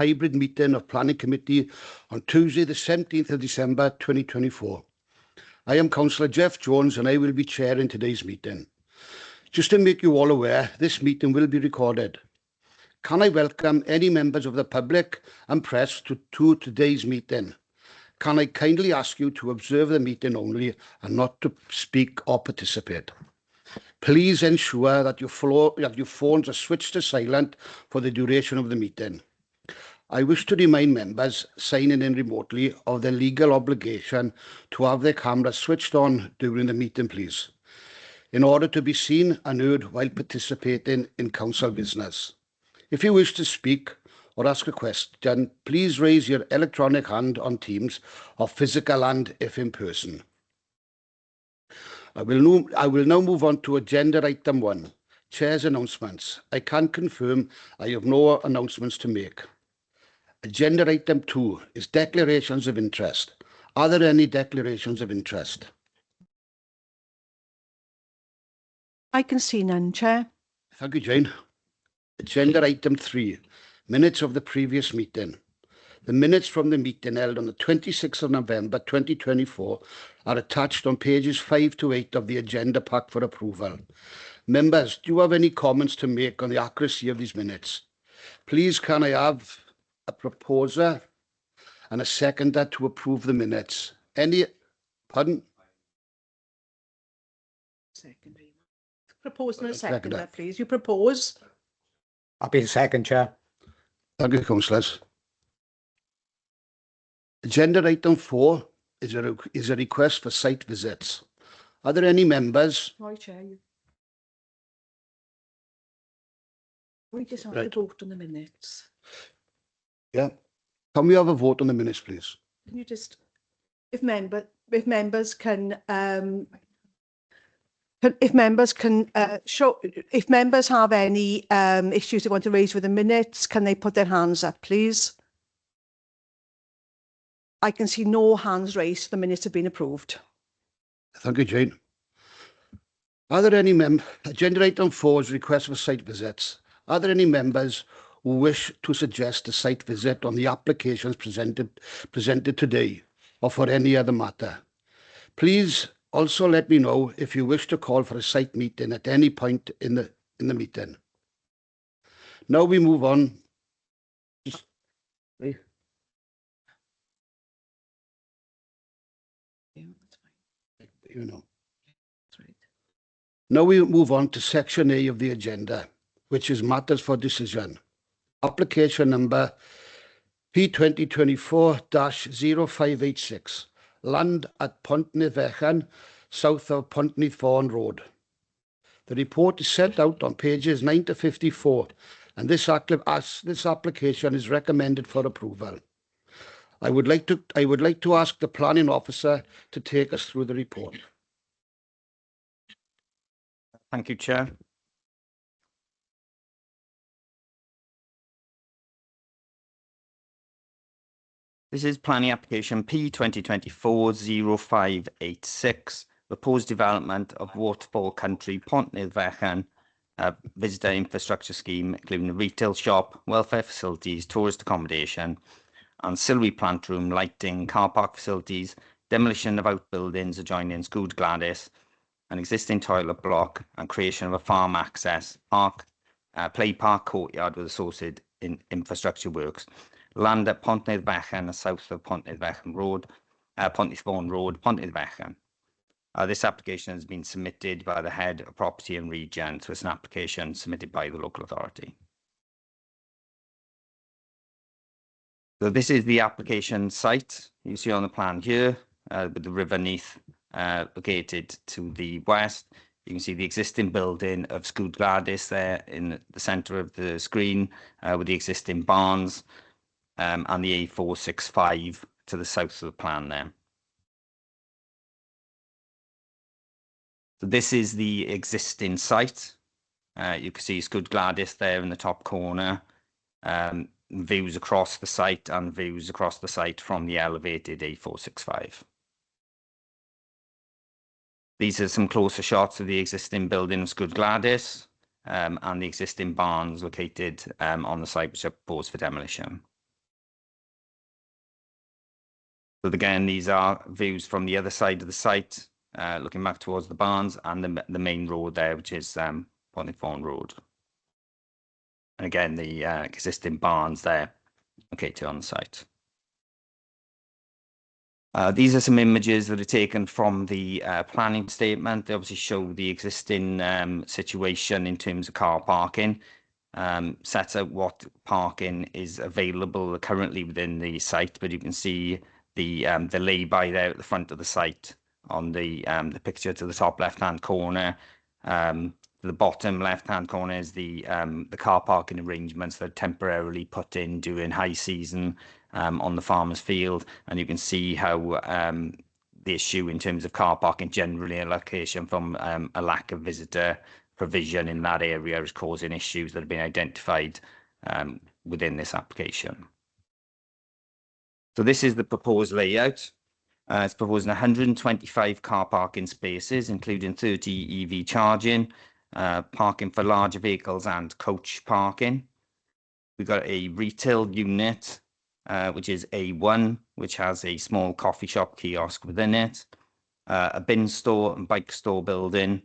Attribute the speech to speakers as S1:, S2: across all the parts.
S1: hybrid meeting of Planning Committee on Tuesday, the 17th of December 2024. I am Councillor Jeff Jones and I will be chairing today's meeting. Just to make you all aware, this meeting will be recorded. Can I welcome any members of the public and press to today's meeting? Can I kindly ask you to observe the meeting only and not to speak or participate? Please ensure that your phones are switched to silent for the duration of the meeting. I wish to remind members signing in remotely of their legal obligation to have their cameras switched on during the meeting, please, in order to be seen and heard while participating in council business. If you wish to speak or ask a question, please raise your electronic hand on Teams or physical hand if in person. I will now move on to agenda item 1, Chair's announcements. I can confirm I have no announcements to make. Agenda item 2 is declarations of interest. Are there any declarations of interest?
S2: I can see none, Chair.
S1: Thank you, Jane. Agenda item 3, minutes of the previous meeting. The minutes from the meeting held on the 26th of November 2024 are attached on pages 5 to 8 of the agenda pack for approval. Members, do you have any comments to make on the accuracy of these minutes? Please, can I have a proposer and a seconder to approve the minutes? Pardon?
S2: Secondary. Propose and a seconder, please. You propose?
S3: I'll be the second, Chair.
S1: Thank you, councillors. Agenda item 4 is a request for site visits. Are there any members?
S2: Right, Chair. We just have to vote on the minutes.
S1: Yeah. Can we have a vote on the minutes, please?
S2: Can you just, if members can show, if members have any issues they want to raise with the minutes, can they put their hands up, please? I can see no hands raised. The minutes have been approved.
S1: Thank you, Jane. Are there any agenda item 4 is request for site visits. Are there any members who wish to suggest a site visit on the applications presented today or for any other matter? Please also let me know if you wish to call for a site meeting at any point in the meeting. Now we move on. Now we move on to section A of the agenda, which is matters for decision. Application number P2024-0586, land at Pontneath, south of Pontneath Fawn Road. The report is set out on pages 9 to 54, and this application is recommended for approval. I would like to ask the planning officer to take us through the report.
S4: Thank you, Chair. This is planning application P2024-0586, proposed development of Waterfall Country, Pontneath, visitor infrastructure scheme, including a retail shop, welfare facilities, tourist accommodation, ancillary plant room, lighting, car park facilities, demolition of outbuildings adjoining School Gladys, an existing toilet block, and creation of a farm access park, play park courtyard with associated infrastructure works. Land at Pontneath, south of Pontneath Road, Pontneath Fawn Road, Pontneath. This application has been submitted by the head of property and region, so it's an application submitted by the local authority. So this is the application site you see on the plan here, with the River Neath located to the west. You can see the existing building of School Gladys there in the centre of the screen, with the existing barns, and the A465 to the south of the plan there. So this is the existing site. You can see School Gladys there in the top corner, views across the site and views across the site from the elevated A465. These are some closer shots of the existing building of School Gladys, and the existing barns located on the site which are proposed for demolition. So again, these are views from the other side of the site, looking back towards the barns and the main road there, which is Pont Fawn Road. And again, the existing barns there located on the site. These are some images that are taken from the planning statement. They obviously show the existing situation in terms of car parking, sets out what parking is available currently within the site, but you can see the lay-by there at the front of the site on the picture to the top left-hand corner. The bottom left-hand corner is the car parking arrangements that are temporarily put in during high season on the farmer's field, and you can see how the issue in terms of car parking generally in location from a lack of visitor provision in that area is causing issues that have been identified within this application. So this is the proposed layout. It's proposing 125 car parking spaces, including 30 EV charging, parking for larger vehicles and coach parking. We've got a retail unit, which is A1, which has a small coffee shop kiosk within it, a bin store and bike store building,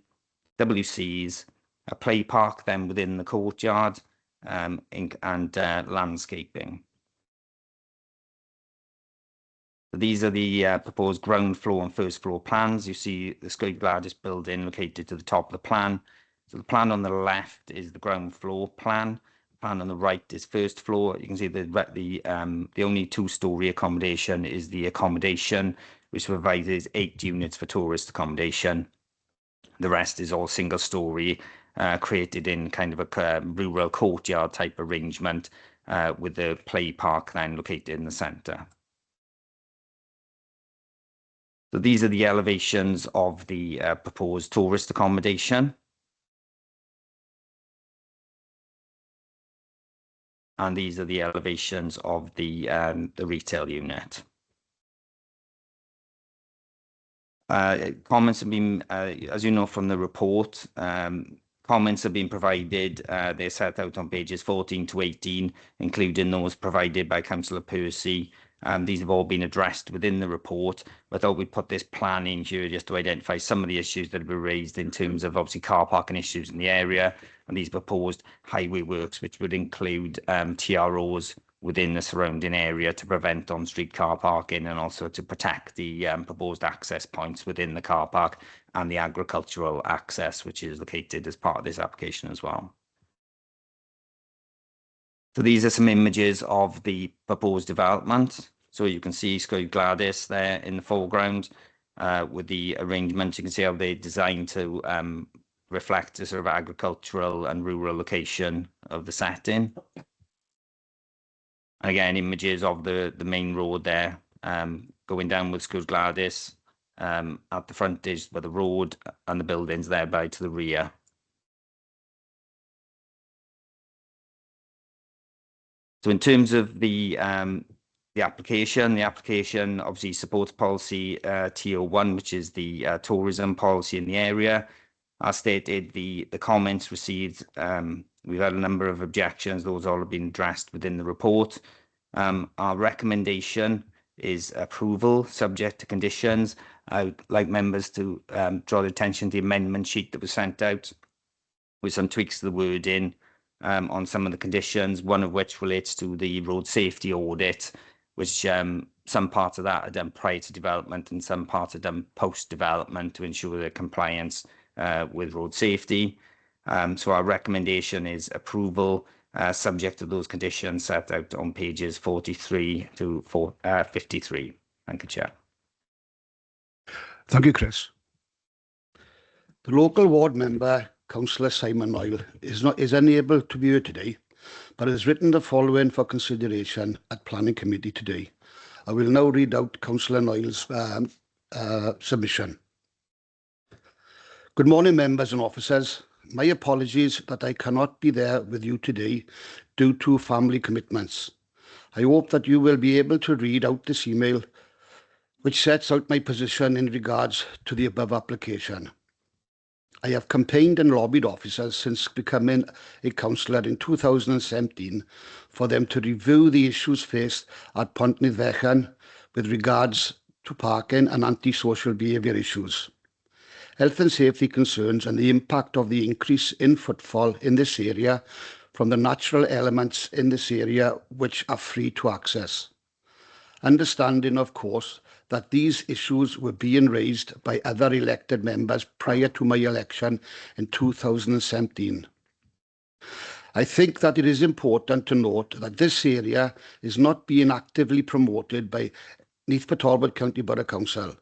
S4: WCs, a play park then within the courtyard, and landscaping. So these are the proposed ground floor and first floor plans. You see the Scoil Gladys building located to the top of the plan. So the plan on the left is the ground floor plan. The plan on the right is first floor. You can see the only two-storey accommodation is the accommodation, which provides 8 units for tourist accommodation. The rest is all single-storey, created in kind of a rural courtyard type arrangement, with the play park then located in the centre. So these are the elevations of the proposed tourist accommodation. And these are the elevations of the retail unit. Comments have been, as you know from the report, comments have been provided. They're set out on pages 14 to 18, including those provided by Councillor Percy. These have all been addressed within the report, but I thought we'd put this plan in here just to identify some of the issues that have been raised in terms of obviously car parking issues in the area and these proposed highway works, which would include TROs within the surrounding area to prevent on-street car parking and also to protect the proposed access points within the car park and the agricultural access, which is located as part of this application as well. So these are some images of the proposed development. So you can see Scoil Gladys there in the foreground with the arrangement. You can see how they're designed to reflect the sort of agricultural and rural location of the setting. And again, images of the main road there going down with Scoil Gladys. At the front is where the road and the buildings thereby to the rear. So in terms of the application obviously supports policy TO1, which is the tourism policy in the area. As stated, the comments received, we've had a number of objections. Those all have been addressed within the report. Our recommendation is approval subject to conditions. I'd like members to draw the attention to the amendment sheet that was sent out with some tweaks to the wording on some of the conditions, one of which relates to the road safety audit, which some parts of that are done prior to development and some parts are done post-development to ensure the compliance with road safety. So our recommendation is approval subject to those conditions set out on pages 43 to 53. Thank you, Chair.
S1: Thank you, Chris. The local ward member, Councillor Simon Noyle, is unable to be here today, but has written the following for consideration at Planning Committee today. I will now read out Councillor Noyle's submission. Good morning, members and officers. My apologies that I cannot be there with you today due to family commitments. I hope that you will be able to read out this email, which sets out my position in regards to the above application. I have campaigned and lobbied officers since becoming a councillor in 2017 for them to review the issues faced at Pont Neath with regards to parking and antisocial behaviour issues. Health and safety concerns and the impact of the increase in footfall in this area from the natural elements in this area which are free to access. Understanding, of course, that these issues were being raised by other elected members prior to my election in 2017. I think that it is important to note that this area is not being actively promoted by Neath Talbot County Borough Council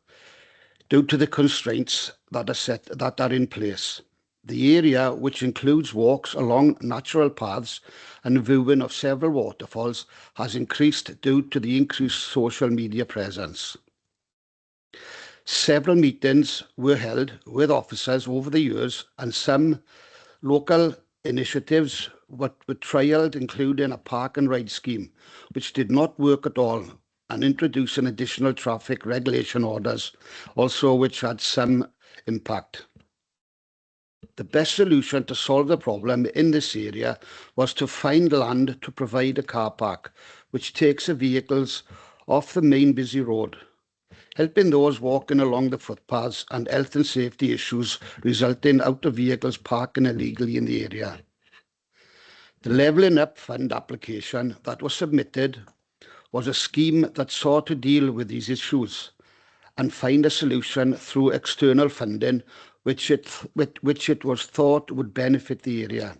S1: due to the constraints that are in place. The area, which includes walks along natural paths and viewing of several waterfalls, has increased due to the increased social media presence. Several meetings were held with officers over the years, and some local initiatives were trialled, including a park and ride scheme, which did not work at all, and introducing additional traffic regulation orders, also which had some impact. The best solution to solve the problem in this area was to find land to provide a car park, which takes the vehicles off the main busy road, helping those walking along the footpaths and health and safety issues resulting out of vehicles parking illegally in the area. The Levelling Up Fund application that was submitted was a scheme that sought to deal with these issues and find a solution through external funding which it was thought would benefit the area.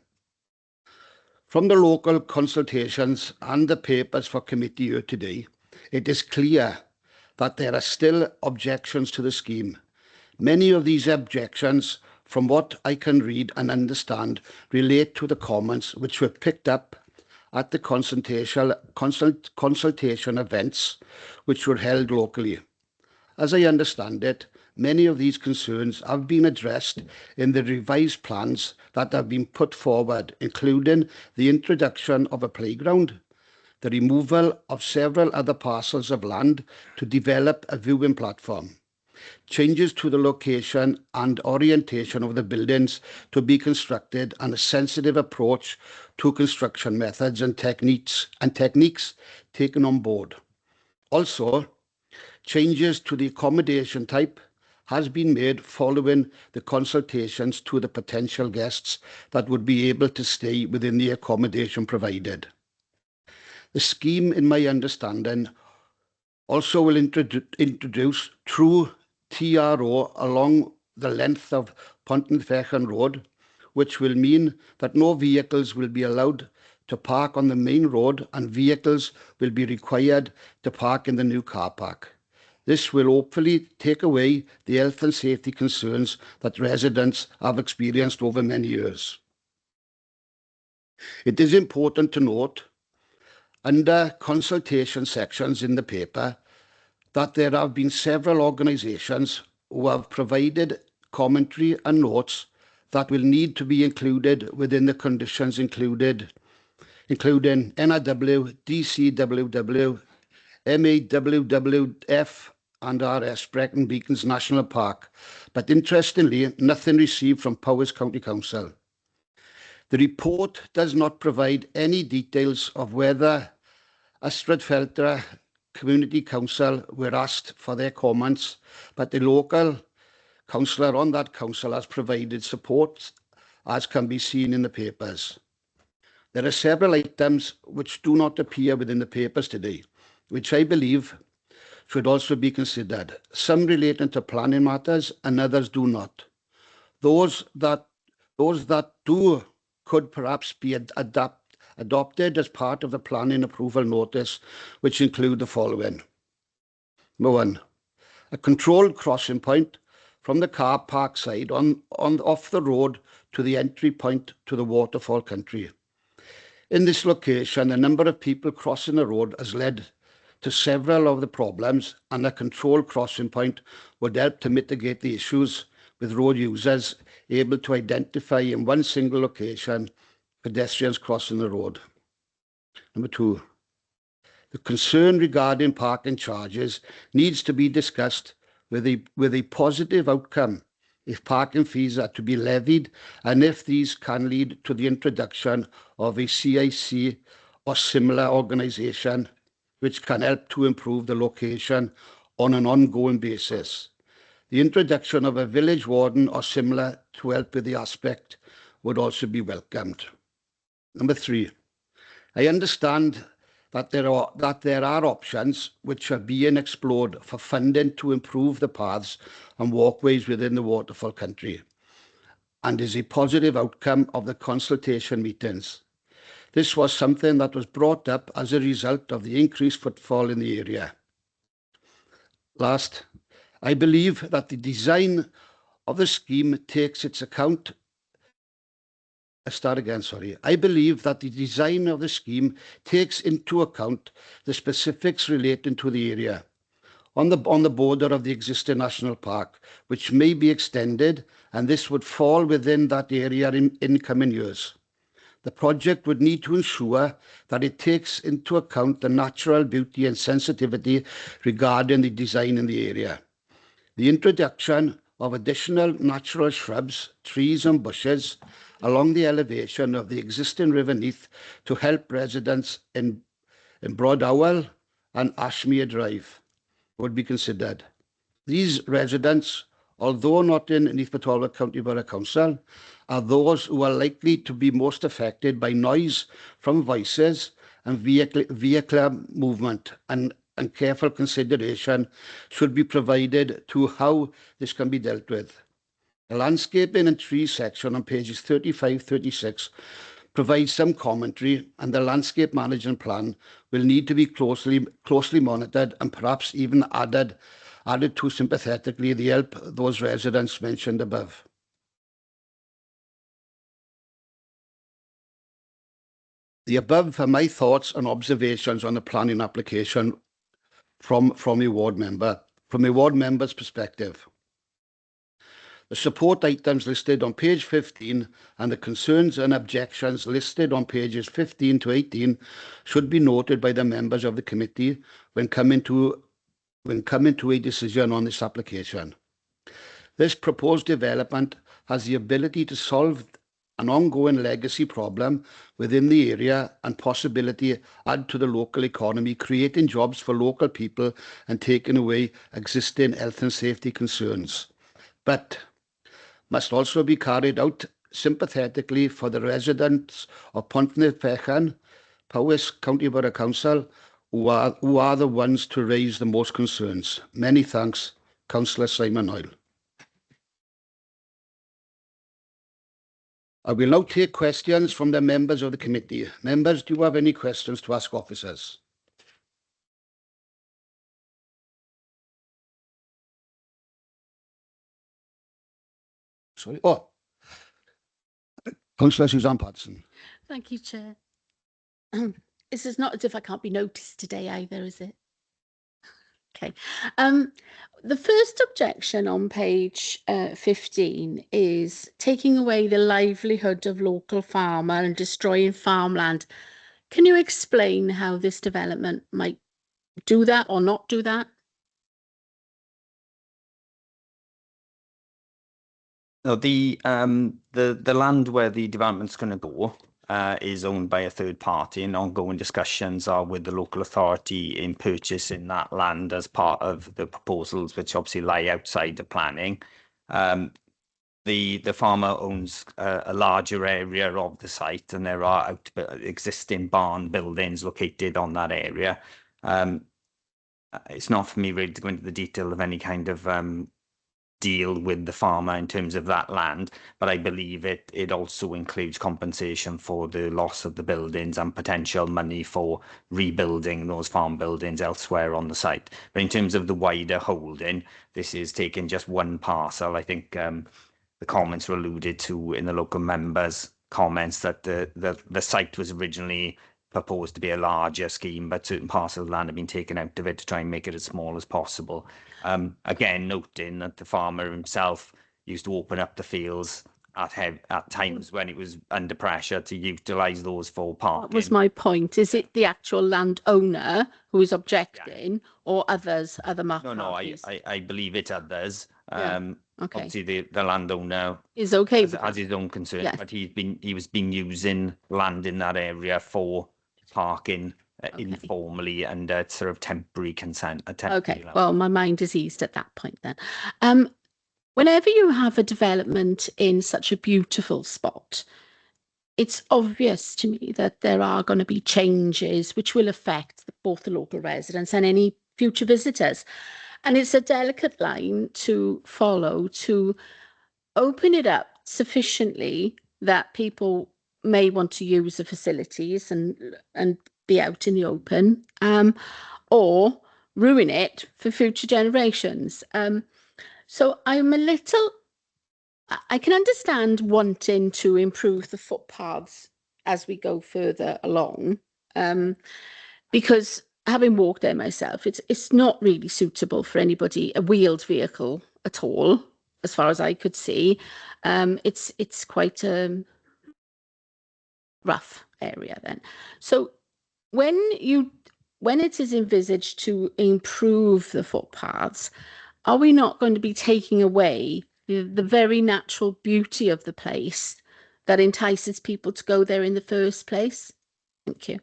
S1: From the local consultations and the papers for committee here today, it is clear that there are still objections to the scheme. Many of these objections, from what I can read and understand, relate to the comments which were picked up at the consultation events which were held locally. As I understand it, many of these concerns have been addressed in the revised plans that have been put forward, including the introduction of a playground, the removal of several other parcels of land to develop a viewing platform, changes to the location and orientation of the buildings to be constructed, and a sensitive approach to construction methods and techniques taken on board. Also, changes to the accommodation type has been made following the consultations to the potential guests that would be able to stay within the accommodation provided. The scheme, in my understanding, also will introduce true TRO along the length of Pontneath Road, which will mean that no vehicles will be allowed to park on the main road and vehicles will be required to park in the new car park. This will hopefully take away the health and safety concerns that residents have experienced over many years. It is important to note, under consultation sections in the paper, that there have been several organisations who have provided commentary and notes that will need to be included within the conditions including NRW, DCWW, MAWWF and RS Brecon Beacons National Park, but interestingly, nothing received from Powys County Council. The report does not provide any details of whether Ystrad Community Council were asked for their comments, but the local councillor on that council has provided support, as can be seen in the papers. There are several items which do not appear within the papers today, which I believe should also be considered, some relating to planning matters and others do not. Those that do could perhaps be adopted as part of the planning approval notice, which include the following. Number one, a controlled crossing point from the car park side off the road to the entry point to the waterfall country. In this location, the number of people crossing the road has led to several of the problems, and a controlled crossing point would help to mitigate the issues with road users able to identify in one single location pedestrians crossing the road. Number two, the concern regarding parking charges needs to be discussed with a positive outcome if parking fees are to be levied and if these can lead to the introduction of a CIC or similar organisation which can help to improve the location on an ongoing basis. The introduction of a village warden or similar to help with the aspect would also be welcomed. Number 3, I understand that there are options which are being explored for funding to improve the paths and walkways within the waterfall country, and is a positive outcome of the consultation meetings. This was something that was brought up as a result of the increased footfall in the area. Last, I believe that the design of the scheme takes its account. I believe that the design of the scheme takes into account the specifics relating to the area on the border of the existing national park, which may be extended, and this would fall within that area in coming years. The project would need to ensure that it takes into account the natural beauty and sensitivity regarding the design in the area. The introduction of additional natural shrubs, trees and bushes along the elevation of the existing River Neath to help residents in Broadowell and Ashmere Drive would be considered. These residents, although not in Neath Talbot County Borough Council, are those who are likely to be most affected by noise from voices and vehicular movement, and careful consideration should be provided to how this can be dealt with. The landscaping and trees section on pages 35-36 provides some commentary, and the landscape management plan will need to be closely monitored and perhaps even added to sympathetically the help those residents mentioned above. The above are my thoughts and observations on the planning application from a ward member's perspective. The support items listed on page 15 and the concerns and objections listed on pages 15 to 18 should be noted by the members of the committee when coming to a decision on this application. This proposed development has the ability to solve an ongoing legacy problem within the area and possibility add to the local economy, creating jobs for local people and taking away existing health and safety concerns, but must also be carried out sympathetically for the residents of Pontypridd Fechan, Powys County Borough Council, who are the ones to raise the most concerns. Many thanks, Councillor Simon Oyle. I will now take questions from the members of the committee. Members, do you have any questions to ask officers? Sorry. Oh, Councillor Suzanne Patterson.
S5: Thank you, Chair. This is not as if I can't be noticed today either, is it? Okay. The first objection on page 15 is taking away the livelihood of local farmer and destroying farmland. Can you explain how this development might do that or not do that?
S4: No, the land where the development's going to go is owned by a third party, and ongoing discussions are with the local authority in purchasing that land as part of the proposals, which obviously lie outside the planning. The farmer owns a larger area of the site, and there are existing barn buildings located on that area. It's not for me really to go into the detail of any kind of deal with the farmer in terms of that land, but I believe it also includes compensation for the loss of the buildings and potential money for rebuilding those farm buildings elsewhere on the site. But in terms of the wider holding, this is taking just one parcel. I think the comments were alluded to in the local members' comments that the site was originally proposed to be a larger scheme, but certain parcels of land have been taken out of it to try and make it as small as possible. Again, noting that the farmer himself used to open up the fields at times when it was under pressure to utilise those for parking.
S5: That was my point. Is it the actual landowner who is objecting, or other parties?
S4: I believe it's others.
S5: Yeah. Okay.
S4: Obviously, the landowner
S5: is okay
S4: has his own concerns,
S5: yes.
S4: but he was been using land in that area for parking
S5: Okay.
S4: informally under sort of temporary consent.
S5: Okay, well, my mind is eased at that point then. Whenever you have a development in such a beautiful spot, it's obvious to me that there are going to be changes which will affect both the local residents and any future visitors. And it's a delicate line to follow to open it up sufficiently that people may want to use the facilities and be out in the open, or ruin it for future generations. So I'm a little, I can understand wanting to improve the footpaths as we go further along, because having walked there myself, it's not really suitable for anybody, a wheeled vehicle at all, as far as I could see. It's quite a rough area then. So when it is envisaged to improve the footpaths, are we not going to be taking away the very natural beauty of the place that entices people to go there in the first place? Thank you.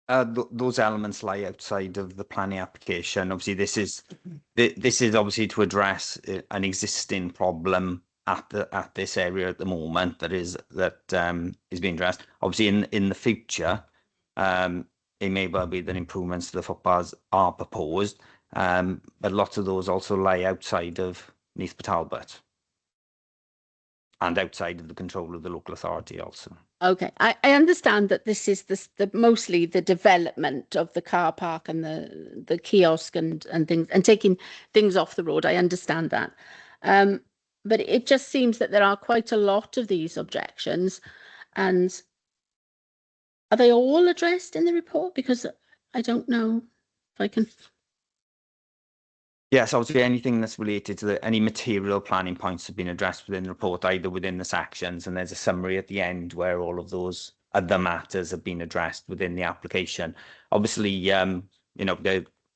S4: Those elements lie outside of the planning application. Obviously, this is obviously to address an existing problem at this area at the moment that is being addressed. Obviously, in the future, it may well be that improvements to the footpaths are proposed, but lots of those also lie outside of Neath Talbot and outside of the control of the local authority also.
S5: Okay, I understand that this is the mostly the development of the car park and the kiosk and things, and taking things off the road. I understand that. But it just seems that there are quite a lot of these objections, and are they all addressed in the report? Because I don't know if I can.
S4: Yes, obviously anything that's related to any material planning points have been addressed within the report, either within the sections, and there's a summary at the end where all of those other matters have been addressed within the application. Obviously, you know,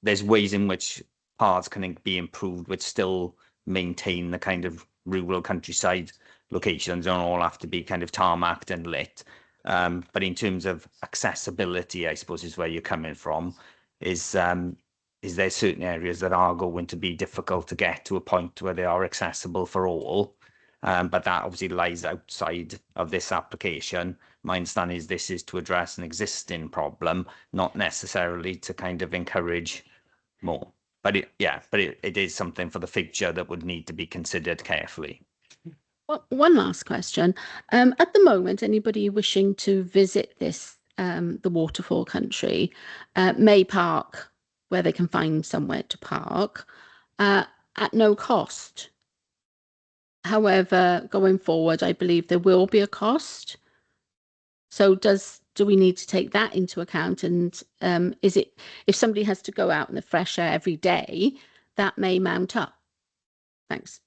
S4: there's ways in which paths can be improved which still maintain the kind of rural countryside locations. Don't all have to be kind of tarmacked and lit. But in terms of accessibility, I suppose is where you're coming from, is there certain areas that are going to be difficult to get to a point where they are accessible for all. But that obviously lies outside of this application. My understanding is this is to address an existing problem, not necessarily to kind of encourage more. But it is something for the future that would need to be considered carefully.
S5: Well, one last question. At the moment, anybody wishing to visit this, the waterfall country, may park where they can find somewhere to park at no cost. However, going forward, I believe there will be a cost. So do we need to take that into account? And is it, if somebody has to go out in the fresh air every day, that may mount up? Thanks.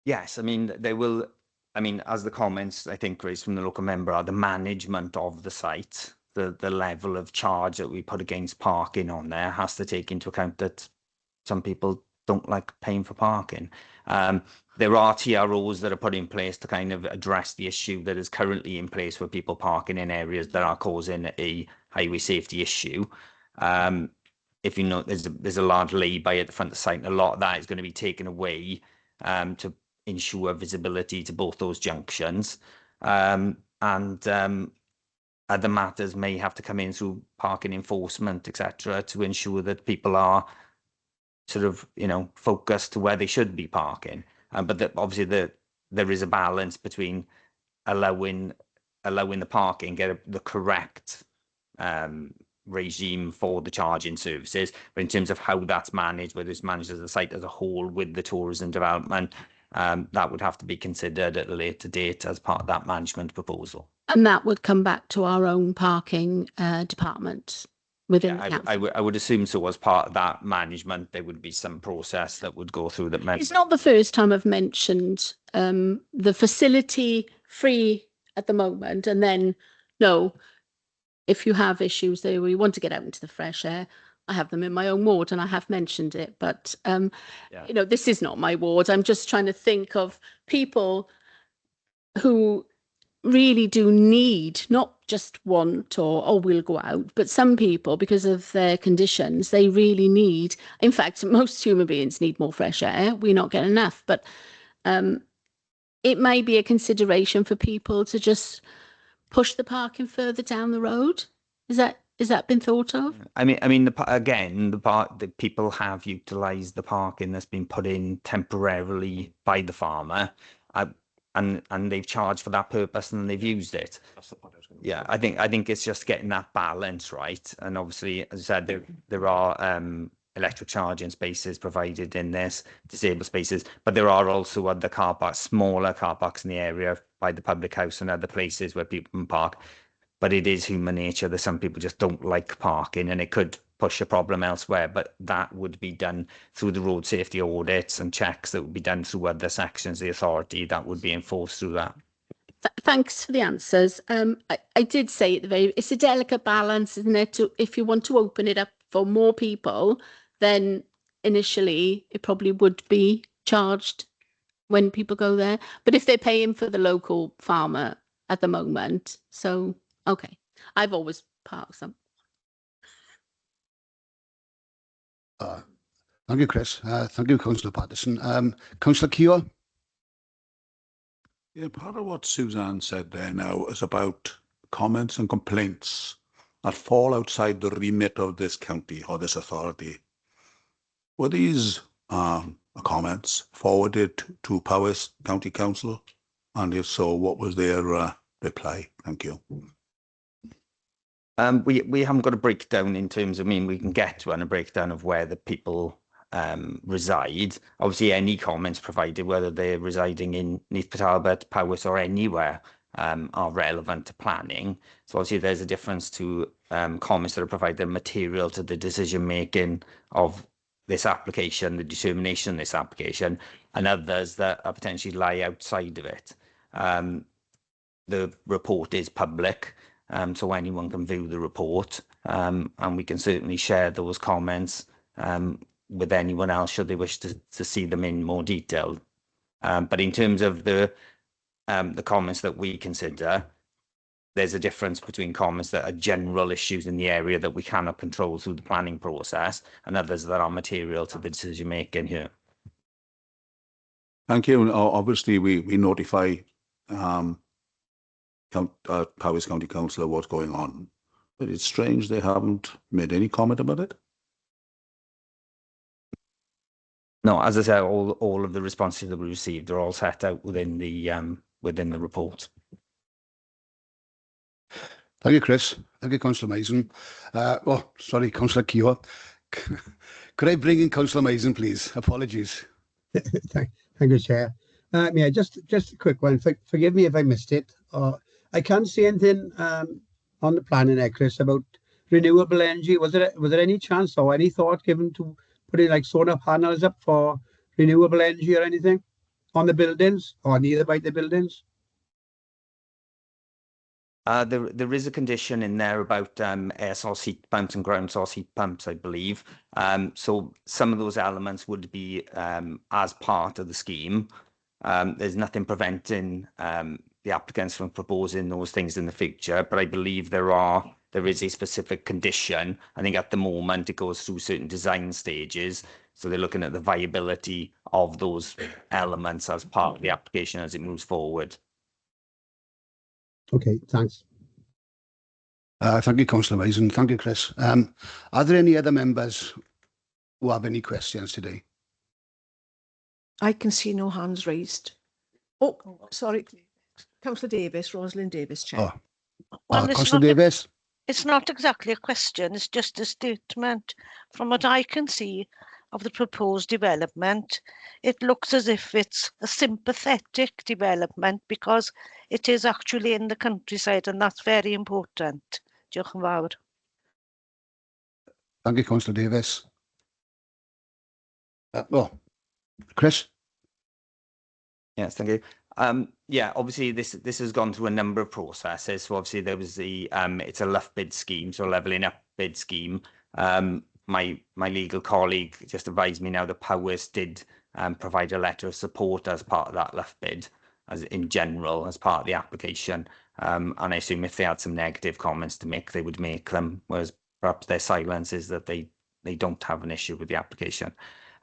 S4: Yes, I mean, they will. I mean, as the comments I think raised from the local member are, the management of the site, the level of charge that we put against parking on there has to take into account that some people don't like paying for parking. There are TROs that are put in place to kind of address the issue that is currently in place for people parking in areas that are causing a highway safety issue. If you know, there's a large lay-by at the front of the site, and a lot of that is going to be taken away to ensure visibility to both those junctions. Other matters may have to come in through parking enforcement, etc., to ensure that people are sort of, you know, focused to where they should be parking. But obviously there is a balance between allowing the parking, get the correct regime for the charging services, but in terms of how that's managed, whether it's managed as a site as a whole with the tourism development, that would have to be considered at a later date as part of that management proposal.
S5: And that would come back to our own parking department within the council.
S4: I would assume so. As part of that management, there would be some process that would go through that.
S5: It's not the first time I've mentioned the facility free at the moment, and then no, if you have issues there where you want to get out into the fresh air, I have them in my own ward and I have mentioned it, but you know, this is not my ward. I'm just trying to think of people who really do need, not just want or, oh, we'll go out, but some people, because of their conditions, they really need, in fact, most human beings need more fresh air. We're not getting enough, but it may be a consideration for people to just push the parking further down the road. Is that been thought of?
S4: I mean, the part that people have utilised the parking that's been put in temporarily by the farmer, and they've charged for that purpose and they've used it. Yeah, I think it's just getting that balance right. And obviously, as I said, there are electric charging spaces provided in this, disabled spaces, but there are also other car parks, smaller car parks in the area by the public house and other places where people can park. But it is human nature that some people just don't like parking, and it could push a problem elsewhere. But that would be done through the road safety audits and checks that would be done through other sections of the authority that would be enforced through that.
S5: Thanks for the answers. I did say at the very, it's a delicate balance, isn't it? If you want to open it up for more people, then initially it probably would be charged when people go there. But if they're paying for the local farmer at the moment, so okay, I've always parked some.
S1: Thank you, Chris. Thank you, Councillor Patterson. Councillor Keogh?
S6: Yeah, part of what Suzanne said there now is about comments and complaints that fall outside the remit of this county or this authority. Were these comments forwarded to Powys County Council? And if so, what was their reply? Thank you.
S4: We haven't got a breakdown in terms of, we can get to a breakdown of where the people reside. Obviously, any comments provided, whether they're residing in Neath, Talbot, Powys or anywhere, are relevant to planning. So obviously there's a difference to comments that are provided material to the decision making of this application, the determination of this application, and others that are potentially lie outside of it. The report is public, so anyone can view the report, and we can certainly share those comments with anyone else should they wish to see them in more detail. But in terms of the comments that we consider, there's a difference between comments that are general issues in the area that we cannot control through the planning process and others that are material to the decision making here.
S6: Thank you. Obviously, we notify Powys County Council of what's going on, but it's strange they haven't made any comment about it.
S4: No, as I said, all of the responses that we received are all set out within the report.
S1: Thank you, Chris. Thank you, Councillor Mason. Councillor Keogh. Could I bring in Councillor Mason, please? Apologies.
S7: Thank you, Chair. Yeah, just a quick one. Forgive me if I missed it. I can't see anything on the planning there, Chris, about renewable energy. Was there any chance or any thought given to putting like solar panels up for renewable energy or anything on the buildings or neither by the buildings?
S4: There is a condition in there about air source heat pumps and ground source heat pumps, I believe. So some of those elements would be as part of the scheme. There's nothing preventing the applicants from proposing those things in the future, but I believe there is a specific condition. I think at the moment it goes through certain design stages, so they're looking at the viability of those elements as part of the application as it moves forward.
S7: Okay, thanks.
S1: Thank you, Councillor Mason. Thank you, Chris. Are there any other members who have any questions today?
S2: I can see no hands raised. Oh, sorry. Councillor Davis, Rosalind Davis, Chair.
S8: Well,
S1: Councillor Davis?
S8: It's not exactly a question, it's just a statement. From what I can see of the proposed development, it looks as if it's a sympathetic development because it is actually in the countryside, and that's very important. Diolch yn fawr.
S1: Thank you, Councillor Davis. Chris?
S4: Yes, thank you. Yeah, obviously this has gone through a number of processes. So obviously there was the it's a LUF bid scheme, so levelling up bid scheme. My legal colleague just advised me now that Powys did provide a letter of support as part of that LUF bid. as in general as part of the application. And I assume if they had some negative comments to make, they would make them, whereas perhaps their silence is that they don't have an issue with the application.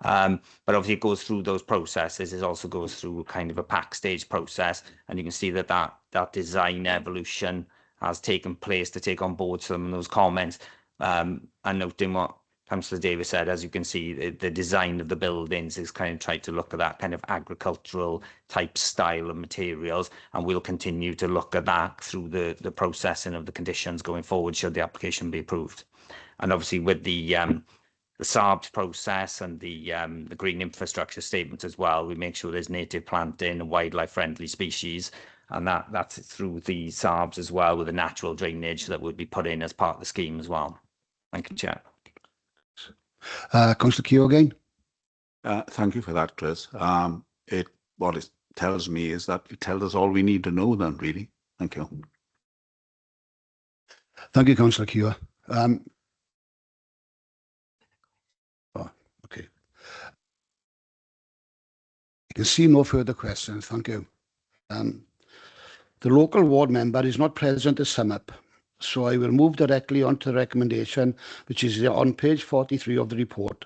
S4: But obviously it goes through those processes. It also goes through kind of a pack stage process, and you can see that design evolution has taken place to take on board some of those comments. And noting what Councillor Davis said, as you can see, the design of the buildings is kind of tried to look at that kind of agricultural type style of materials, and we'll continue to look at that through the processing of the conditions going forward should the application be approved. And obviously with the SARBS process and the green infrastructure statement as well, we make sure there's native planting and wildlife friendly species, and that's through the SARBS as well, with the natural drainage that would be put in as part of the scheme as well. Thank you, Chair.
S1: Councillor Keogh again.
S6: Thank you for that, Chris. What it tells me is that it tells us all we need to know then, really. Thank you.
S1: Thank you, Councillor Keogh. Okay. I can see no further questions. Thank you. The local ward member is not present to sum up, so I will move directly on to the recommendation, which is on page 43 of the report.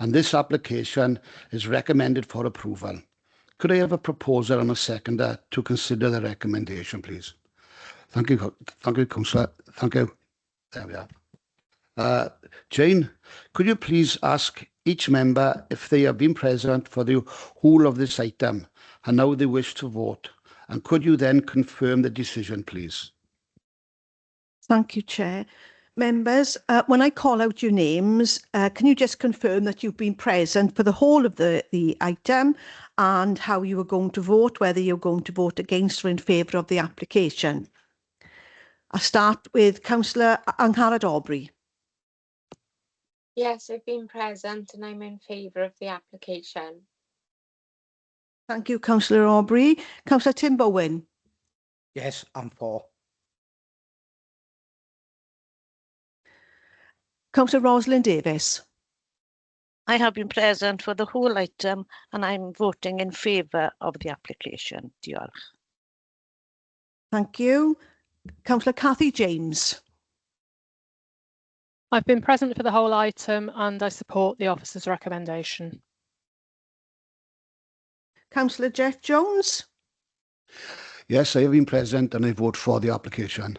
S1: And this application is recommended for approval. Could I have a proposer and a seconder to consider the recommendation, please? Thank you, Councillor. Thank you. There we are. Jane, could you please ask each member if they have been present for the whole of this item and how they wish to vote? And could you then confirm the decision, please?
S2: Thank you, Chair. Members, when I call out your names, can you just confirm that you've been present for the whole of the item and how you are going to vote, whether you're going to vote against or in favour of the application? I'll start with Councillor Angharad Aubrey.
S9: Yes, I've been present and I'm in favour of the application.
S2: Thank you, Councillor Aubrey. Councillor Tim Bowen.
S3: Yes, I'm for.
S2: Councillor Rosalind Davis.
S8: I have been present for the whole item and I'm voting in favour of the application. Diolch.
S2: Thank you. Councillor Cathy James.
S10: I've been present for the whole item and I support the officer's recommendation.
S2: Councillor Jeff Jones.
S1: Yes, I have been present and I vote for the application.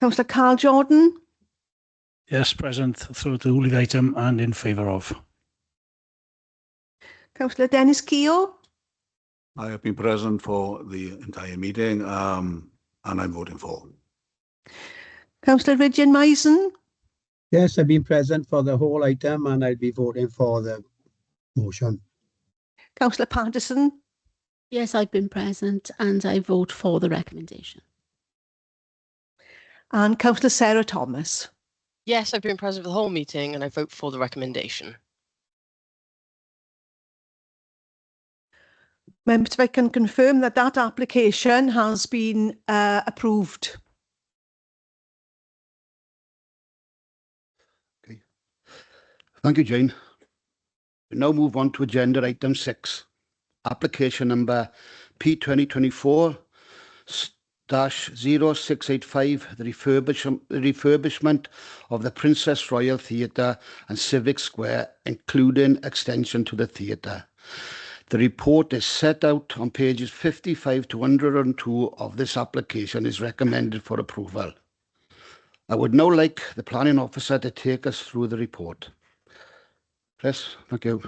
S2: Councillor Carl Jordan.
S11: Yes, present through the whole item and in favour of.
S2: Councillor Dennis Keogh.
S6: I have been present for the entire meeting and I'm voting for.
S2: Councillor Ridgeon Mason.
S7: Yes, I've been present for the whole item and I'll be voting for the motion.
S2: Councillor Patterson.
S5: Yes, I've been present and I vote for the recommendation.
S2: And Councillor Sarah Thomas.
S12: Yes, I've been present for the whole meeting and I vote for the recommendation.
S2: Members, if I can confirm that that application has been approved.
S1: Okay. Thank you, Jane. We now move on to agenda item 6, application number P2024-0685, the refurbishment of the Princess Royal Theatre and Civic Square, including extension to the theatre. The report is set out on pages 55 to 102 of this application is recommended for approval. I would now like the planning officer to take us through the report. Chris, thank you.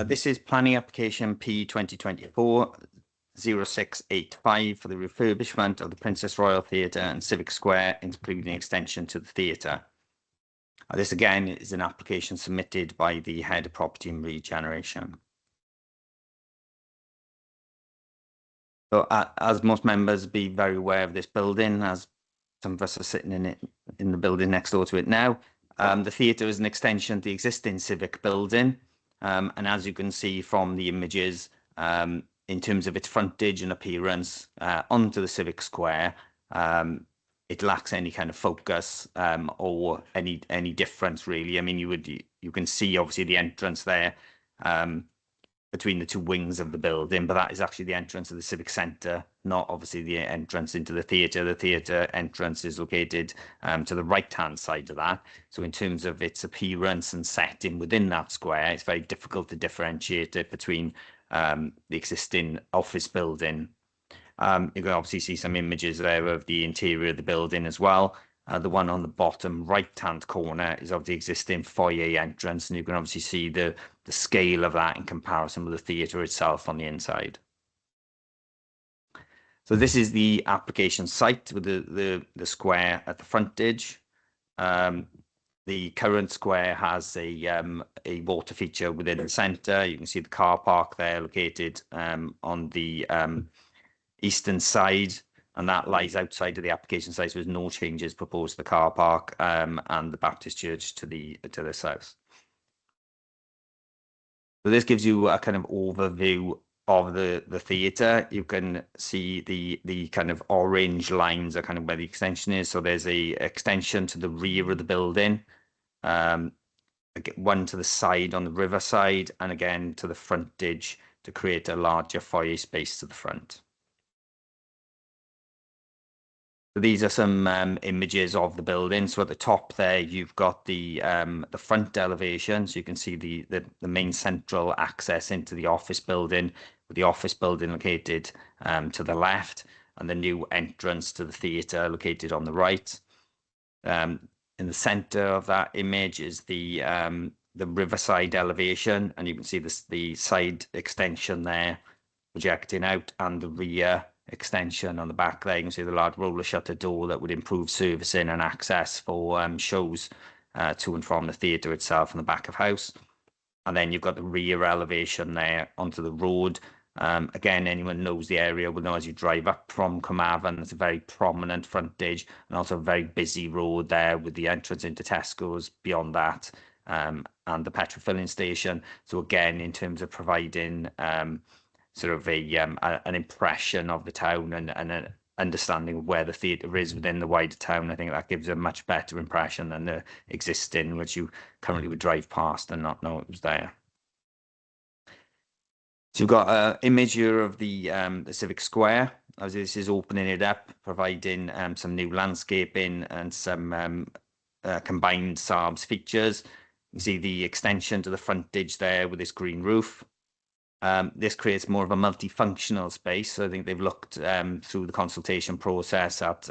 S4: This is planning application P2024-0685 for the refurbishment of the Princess Royal Theatre and Civic Square, including extension to the theatre. This again is an application submitted by the Head of Property and Regeneration. So as most members be very aware of this building, as some of us are sitting in the building next door to it now, the theatre is an extension to the existing civic building. And as you can see from the images, in terms of its frontage and appearance onto the Civic Square, it lacks any kind of focus or any difference really. I mean, you can see obviously the entrance there between the two wings of the building, but that is actually the entrance of the Civic Centre, not obviously the entrance into the theatre. The theatre entrance is located to the right-hand side of that. So in terms of its appearance and setting within that square, it's very difficult to differentiate it between the existing office building. You can obviously see some images there of the interior of the building as well. The one on the bottom right-hand corner is of the existing foyer entrance, and you can obviously see the scale of that in comparison with the theatre itself on the inside. So this is the application site with the square at the frontage. The current square has a water feature within the centre. You can see the car park there located on the eastern side, and that lies outside of the application site. So there's no changes proposed to the car park and the Baptist Church to the south. So this gives you a kind of overview of the theatre. You can see the kind of orange lines are kind of where the extension is. So there's a extension to the rear of the building, one to the side on the river side, and again to the frontage to create a larger foyer space to the front. So these are some images of the building. So at the top there, you've got the front elevation. So you can see the main central access into the office building, with the office building located to the left, and the new entrance to the theatre located on the right. In the centre of that image is the riverside elevation, and you can see the side extension there projecting out, and the rear extension on the back there. You can see the large roller shutter door that would improve servicing and access for shows to and from the theatre itself and the back of house. And then you've got the rear elevation there onto the road. Again, anyone knows the area will know as you drive up from Carmarthen, it's a very prominent frontage and also a very busy road there with the entrance into Tesco's beyond that, and the petrol filling station. So again, in terms of providing sort of an impression of the town and an understanding of where the theatre is within the wider town, I think that gives a much better impression than the existing, which you currently would drive past and not know it was there. So you've got an image here of the Civic Square, as this is opening it up, providing some new landscaping and some combined Saab's features. You see the extension to the frontage there with this green roof. This creates more of a multifunctional space. So I think they've looked through the consultation process at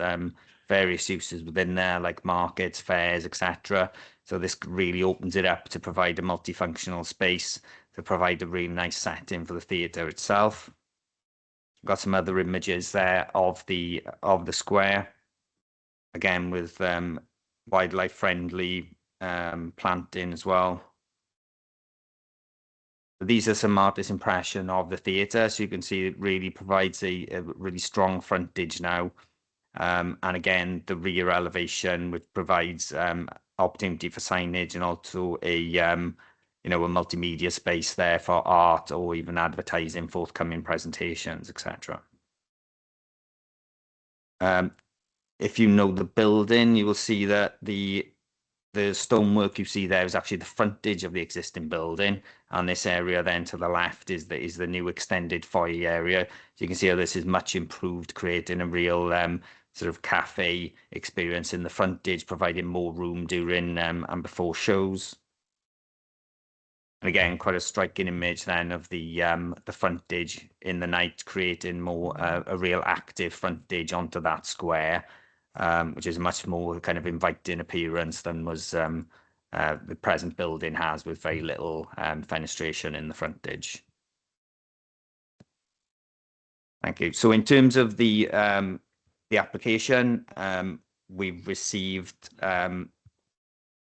S4: various uses within there, like markets, fairs, etc. So this really opens it up to provide a multifunctional space, to provide a really nice setting for the theatre itself. Got some other images there of the square, again with wildlife friendly planting as well. These are some artist impression of the theatre. So you can see it really provides a really strong frontage now. And again, the rear elevation, which provides opportunity for signage and also a multimedia space there for art or even advertising, forthcoming presentations, etc. If you know the building, you will see that the stonework you see there is actually the frontage of the existing building, and this area then to the left is the new extended foyer area. So you can see how this is much improved, creating a real sort of cafe experience in the frontage, providing more room during and before shows. And again, quite a striking image then of the frontage in the night, creating more a real active frontage onto that square. Which is a much more kind of inviting appearance than was the present building has, with very little fenestration in the frontage. Thank you. So in terms of the application, we've received a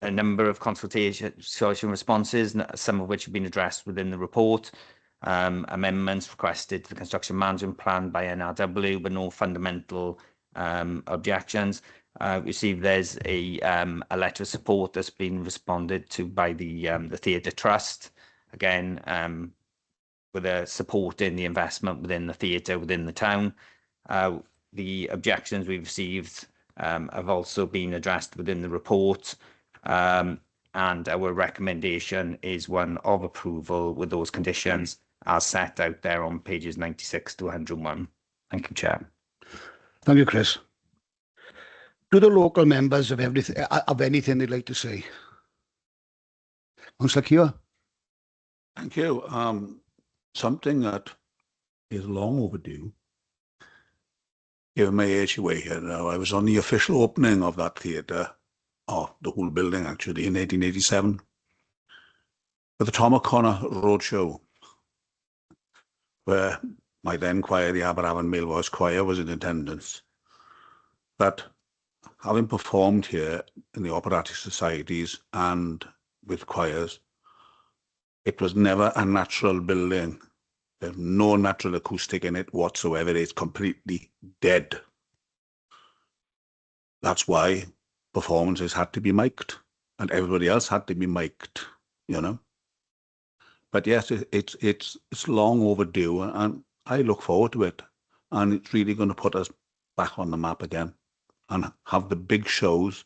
S4: number of consultation responses, some of which have been addressed within the report. Amendments requested to the construction management plan by NRW, but no fundamental objections. We see there's a letter of support that's been responded to by the Theatre Trust, again with a support in the investment within the theatre within the town. The objections we've received have also been addressed within the report. And our recommendation is one of approval with those conditions as set out there on pages 96 to 101. Thank you, Chair.
S1: Thank you, Chris. Do the local members have anything they'd like to say? Councillor Keogh?
S6: Thank you. Something that is long overdue. Given my age away here now, I was on the official opening of that theatre, or the whole building actually, in 1887, for the Tom O'Connor Roadshow, where my then choir, the Aberavon Male Voice Choir, was in attendance. But having performed here in the operatic societies and with choirs, it was never a natural building. There's no natural acoustic in it whatsoever. It's completely dead. That's why performances had to be mic'd, and everybody else had to be mic'd, you know. But yes, it's long overdue, and I look forward to it. And it's really going to put us back on the map again and have the big shows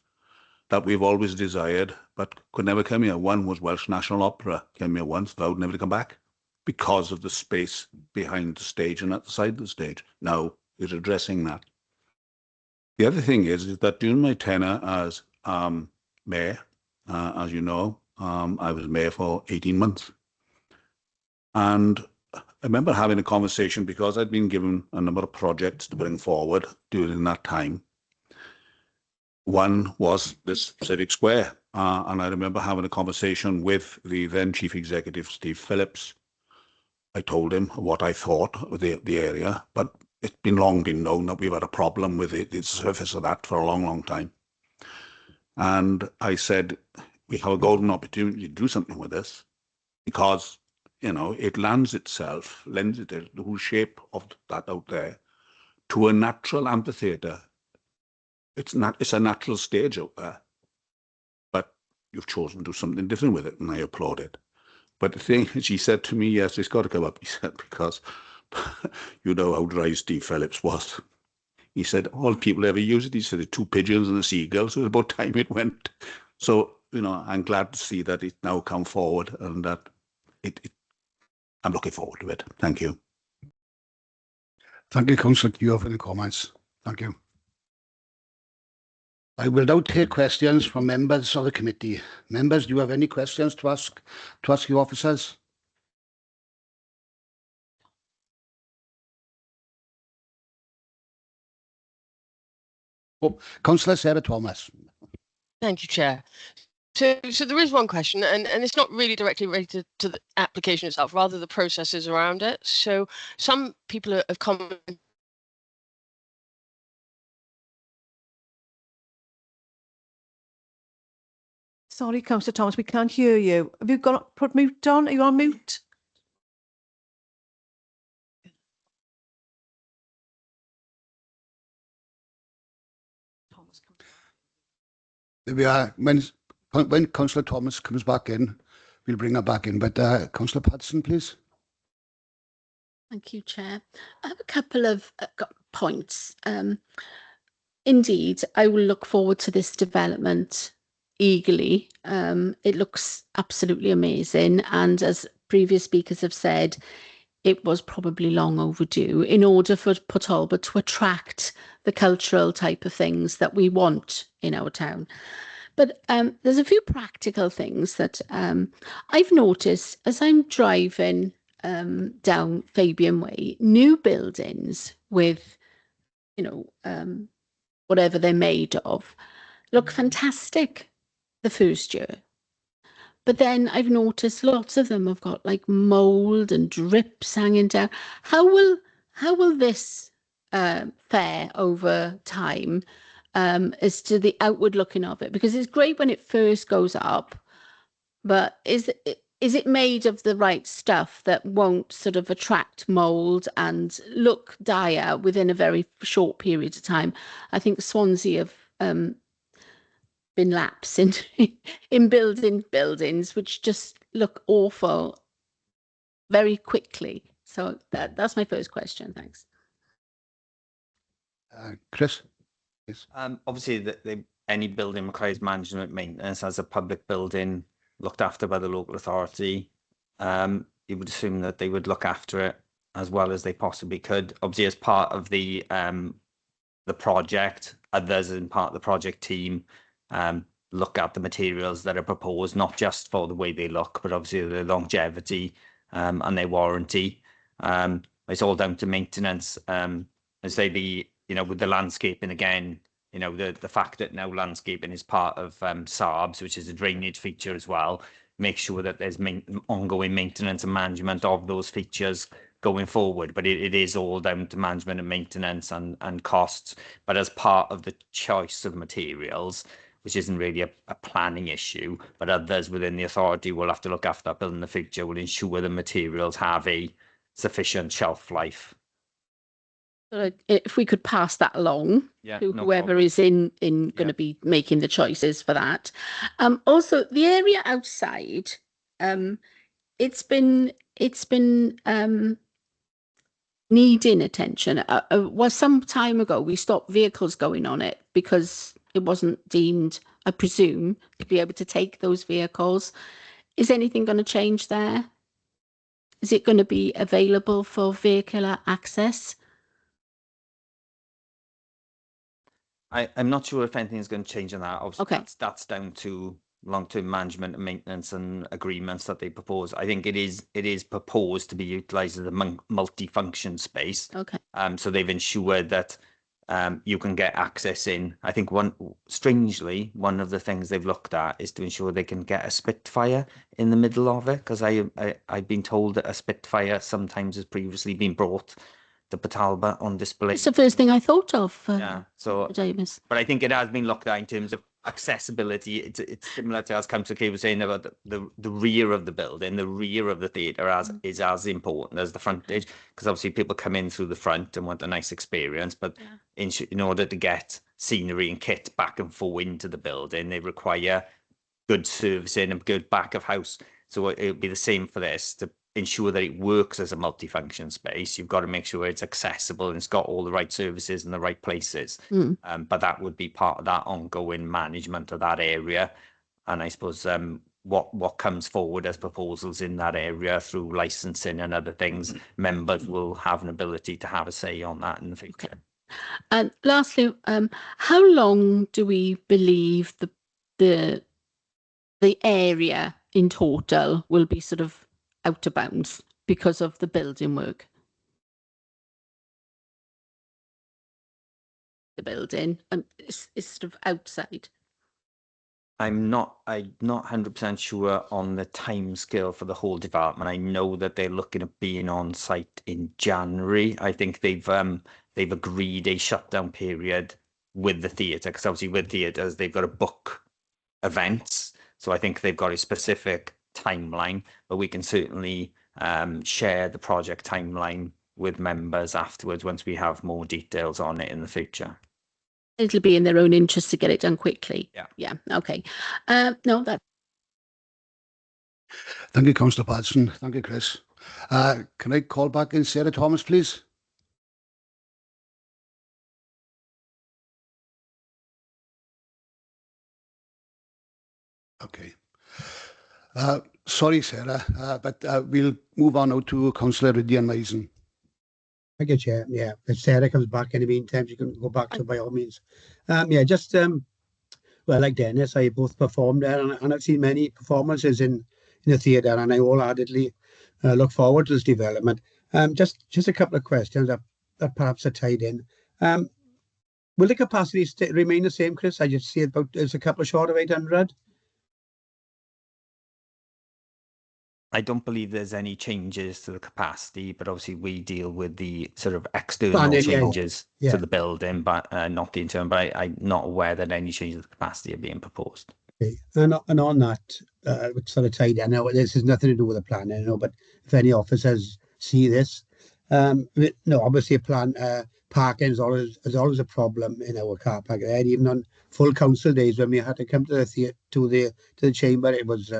S6: that we've always desired, but could never come here. One was Welsh National Opera, came here once, vowed never to come back, because of the space behind the stage and at the side of the stage. Now is addressing that. The other thing is that during my tenure as mayor, as you know, I was mayor for 18 months. And I remember having a conversation, because I'd been given a number of projects to bring forward during that time. One was this Civic Square. And I remember having a conversation with the then Chief Executive, Steve Phillips. I told him what I thought of the area, but it's long been known that we've had a problem with the surface of that for a long, long time. And I said, we have a golden opportunity to do something with this, because, you know, it lends itself, the whole shape of that out there, to a natural amphitheatre. It's a natural stage out there, but you've chosen to do something different with it, and I applaud it. But the thing is, he said to me, yes, it's got to come up, he said, because you know how dry Steve Phillips was. He said, all people ever use it. He said, 2 pigeons and a seagull, so it's about time it went. So, you know, I'm glad to see that it now come forward, and that I'm looking forward to it. Thank you.
S1: Thank you, Councillor Keogh, for the comments. Thank you. I will now take questions from members of the committee. Members, do you have any questions to ask your officers? Oh, Councillor Sarah Thomas.
S12: Thank you, Chair. So there is one question, and it's not really directly related to the application itself, rather the processes around it. So some people have commented.
S2: Sorry, Councillor Thomas, we can't hear you. Have you put mute on? Are you on mute?
S1: There we are. When Councillor Thomas comes back in, we'll bring her back in. But Councillor Patterson, please.
S5: Thank you, Chair. I have a couple of points. Indeed, I will look forward to this development eagerly. It looks absolutely amazing. And as previous speakers have said, it was probably long overdue in order for Port Talbot to attract the cultural type of things that we want in our town. But there's a few practical things that I've noticed as I'm driving down Fabian Way, new buildings with, you know, whatever they're made of, look fantastic the first year. But then I've noticed lots of them have got like mold and drips hanging down. How will this fare over time as to the outward looking of it? Because it's great when it first goes up, but is it made of the right stuff that won't sort of attract mold and look dire within a very short period of time? I think Swansea have been lapsed in building buildings which just look awful very quickly. So that's my first question. Thanks.
S1: Chris?
S4: Obviously, any building requires management maintenance as a public building looked after by the local authority. You would assume that they would look after it as well as they possibly could. Obviously, as part of the project, others in part of the project team look at the materials that are proposed, not just for the way they look, but obviously the longevity and their warranty. It's all down to maintenance. As they be, with the landscaping again, the fact that now landscaping is part of SARBs, which is a drainage feature as well, make sure that there's ongoing maintenance and management of those features going forward. But it is all down to management and maintenance and costs. But as part of the choice of materials, which isn't really a planning issue, but others within the authority will have to look after that building in the future, will ensure the materials have a sufficient shelf life.
S5: If we could pass that along to whoever is in going to be making the choices for that. Also, the area outside, it's been needing attention. Was some time ago we stopped vehicles going on it because it wasn't deemed, I presume, to be able to take those vehicles. Is anything going to change there? Is it going to be available for vehicular access?
S4: I'm not sure if anything is going to change on that. Obviously, that's down to long-term management and maintenance and agreements that they propose. I think it is proposed to be utilised as a multi-function space. So they've ensured that you can get access in. I think strangely, one of the things they've looked at is to ensure they can get a Spitfire in the middle of it, because I've been told that a Spitfire sometimes has previously been brought to Talbot on display.
S5: It's the first thing I thought of.
S4: Davis. But I think it has been looked at in terms of accessibility. It's similar to, as Councillor Kay was saying, about the rear of the building. The rear of the theatre is as important as the frontage, because obviously people come in through the front and want a nice experience, but in order to get scenery and kit back and forth into the building, they require good servicing and good back of house. So it would be the same for this. To ensure that it works as a multifunction space, you've got to make sure it's accessible and it's got all the right services in the right places. But that would be part of that ongoing management of that area. And I suppose what comes forward as proposals in that area through licensing and other things, members will have an ability to have a say on that in the future.
S5: And lastly, how long do we believe the area in total will be sort of out of bounds because of the building work? The building and it's sort of outside.
S4: I'm not 100% sure on the time scale for the whole development. I know that they're looking at being on site in January. I think they've agreed a shutdown period with the theatre, because obviously with theatres they've got to book events. So I think they've got a specific timeline, but we can certainly share the project timeline with members afterwards once we have more details on it in the future.
S5: It'll be in their own interest to get it done quickly. Yeah. Okay. No, that.
S1: Thank you, Councillor Patterson. Thank you, Chris. Can I call back in Sarah Thomas, please? Okay. Sorry, Sarah, but we'll move on now to Councillor Ridian Mason.
S7: Thank you, Chair. Yeah, if Sarah comes back in the meantime, you can go back to by all means. Well, like Dennis, I both performed there, and I've seen many performances in the theatre, and I wholeheartedly look forward to this development. Just a couple of questions that perhaps are tied in. Will the capacity remain the same, Chris? I just see it's a couple short of 800.
S4: I don't believe there's any changes to the capacity, but obviously we deal with the sort of external changes to the building, but not the internal. But I'm not aware that any changes to the capacity are being proposed.
S7: Okay. And on that, which sort of tied in, I know this has nothing to do with the plan, I know, but if any officers see this, obviously parking is always a problem in our car park. Even on full council days when we had to come to the chamber, it was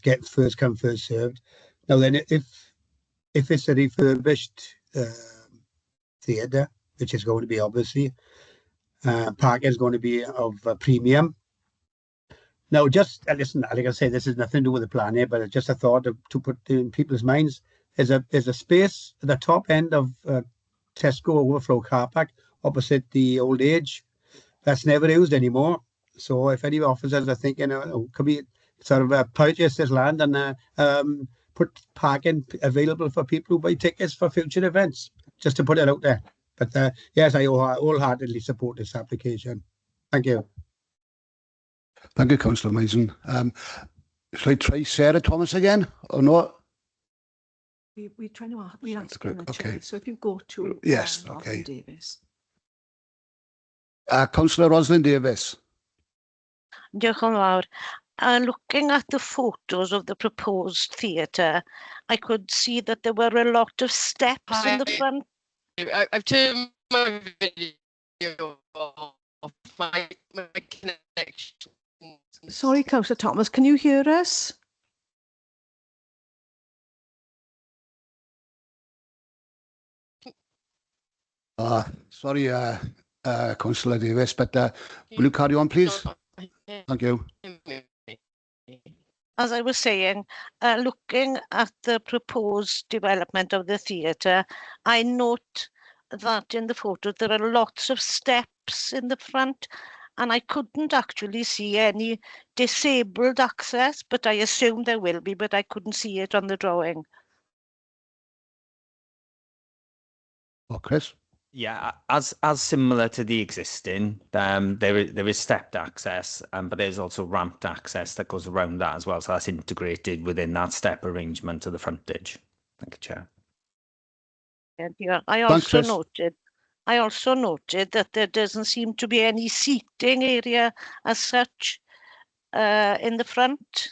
S7: get first come first served. Now then, if it's a refurbished theatre, which is going to be obviously, parking is going to be of a premium. Now, just listen, like I say, this has nothing to do with the plan here, but it's just a thought to put in people's minds. There's a space at the top end of Tesco overflow car park opposite the old age that's never used anymore. So if any officers are thinking, could we sort of purchase this land and put parking available for people who buy tickets for future events, just to put it out there. But yes, I wholeheartedly support this application. Thank you.
S1: Thank you, Councillor Mason. Shall I try Sarah Thomas again or not?
S2: We're trying to we're asking the
S1: Okay.
S2: chair. So if you go to
S1: Yes,
S2: Rosalind
S1: okay.
S2: Davis.
S1: Councillor Rosalind Davis.
S8: Diolch yn fawr. Looking at the photos of the proposed theatre, I could see that there were a lot of steps in the front.
S12: I've turned my video off. My connection.
S2: Sorry, Councillor Thomas, can you hear us?
S1: Sorry, Councillor Davis, but will you carry on, please? Thank you.
S8: As I was saying, looking at the proposed development of the theatre, I note that in the photo there are lots of steps in the front, and I couldn't actually see any disabled access, but I assume there will be, but I couldn't see it on the drawing.
S1: Oh, Chris?
S4: Yeah, as similar to the existing, there is stepped access, but there's also ramped access that goes around that as well. So that's integrated within that step arrangement of the frontage. Thank you, Chair.
S8: Yeah, I also noted that there doesn't seem to be any seating area as such in the front.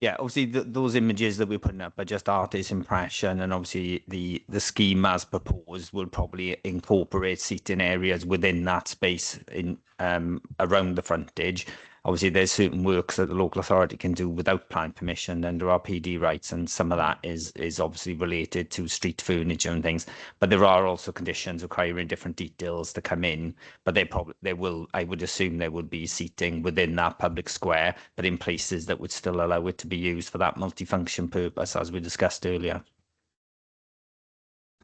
S4: Yeah, obviously those images that we're putting up are just artist impression, and obviously the scheme as proposed will probably incorporate seating areas within that space in around the frontage. Obviously, there's certain works that the local authority can do without plan permission under our PD rights, and some of that is obviously related to street furniture and things. But there are also conditions requiring different details to come in. But there will, I would assume, there would be seating within that public square, but in places that would still allow it to be used for that multifunction purpose, as we discussed earlier.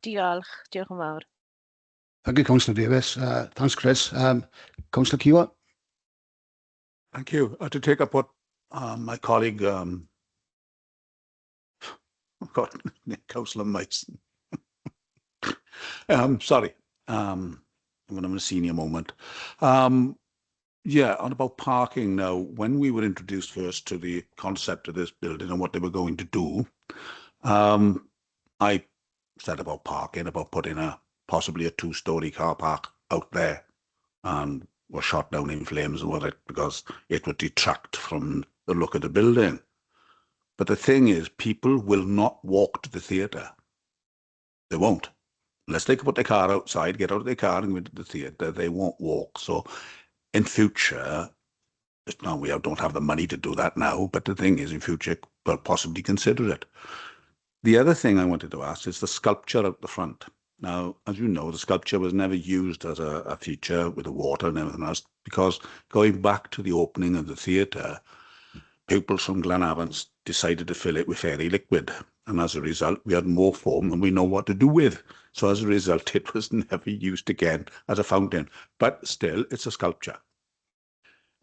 S8: Diolch yn fawr.
S1: Thank you, Councillor Davis. Thanks, Chris. Councillor Kiwa.
S6: Thank you. To take up what my colleague, Councillor Mason. Sorry, I'm in a senior moment. Yeah, on about parking now, when we were introduced first to the concept of this building and what they were going to do, I said about parking, about putting possibly a two-story car park out there, and was shot down in flames with it because it would detract from the look of the building. But the thing is, people will not walk to the theatre. They won't. Unless they can put their car outside, get out of their car and go into the theatre, they won't walk. So in future, now we don't have the money to do that now, but the thing is, in future, we'll possibly consider it. The other thing I wanted to ask is the sculpture at the front. Now, as you know, the sculpture was never used as a feature with the water and everything else, because going back to the opening of the theatre, pupils from Glenavon decided to fill it with fairy liquid. And as a result, we had more foam than we know what to do with. So as a result, it was never used again as a fountain. But still, it's a sculpture.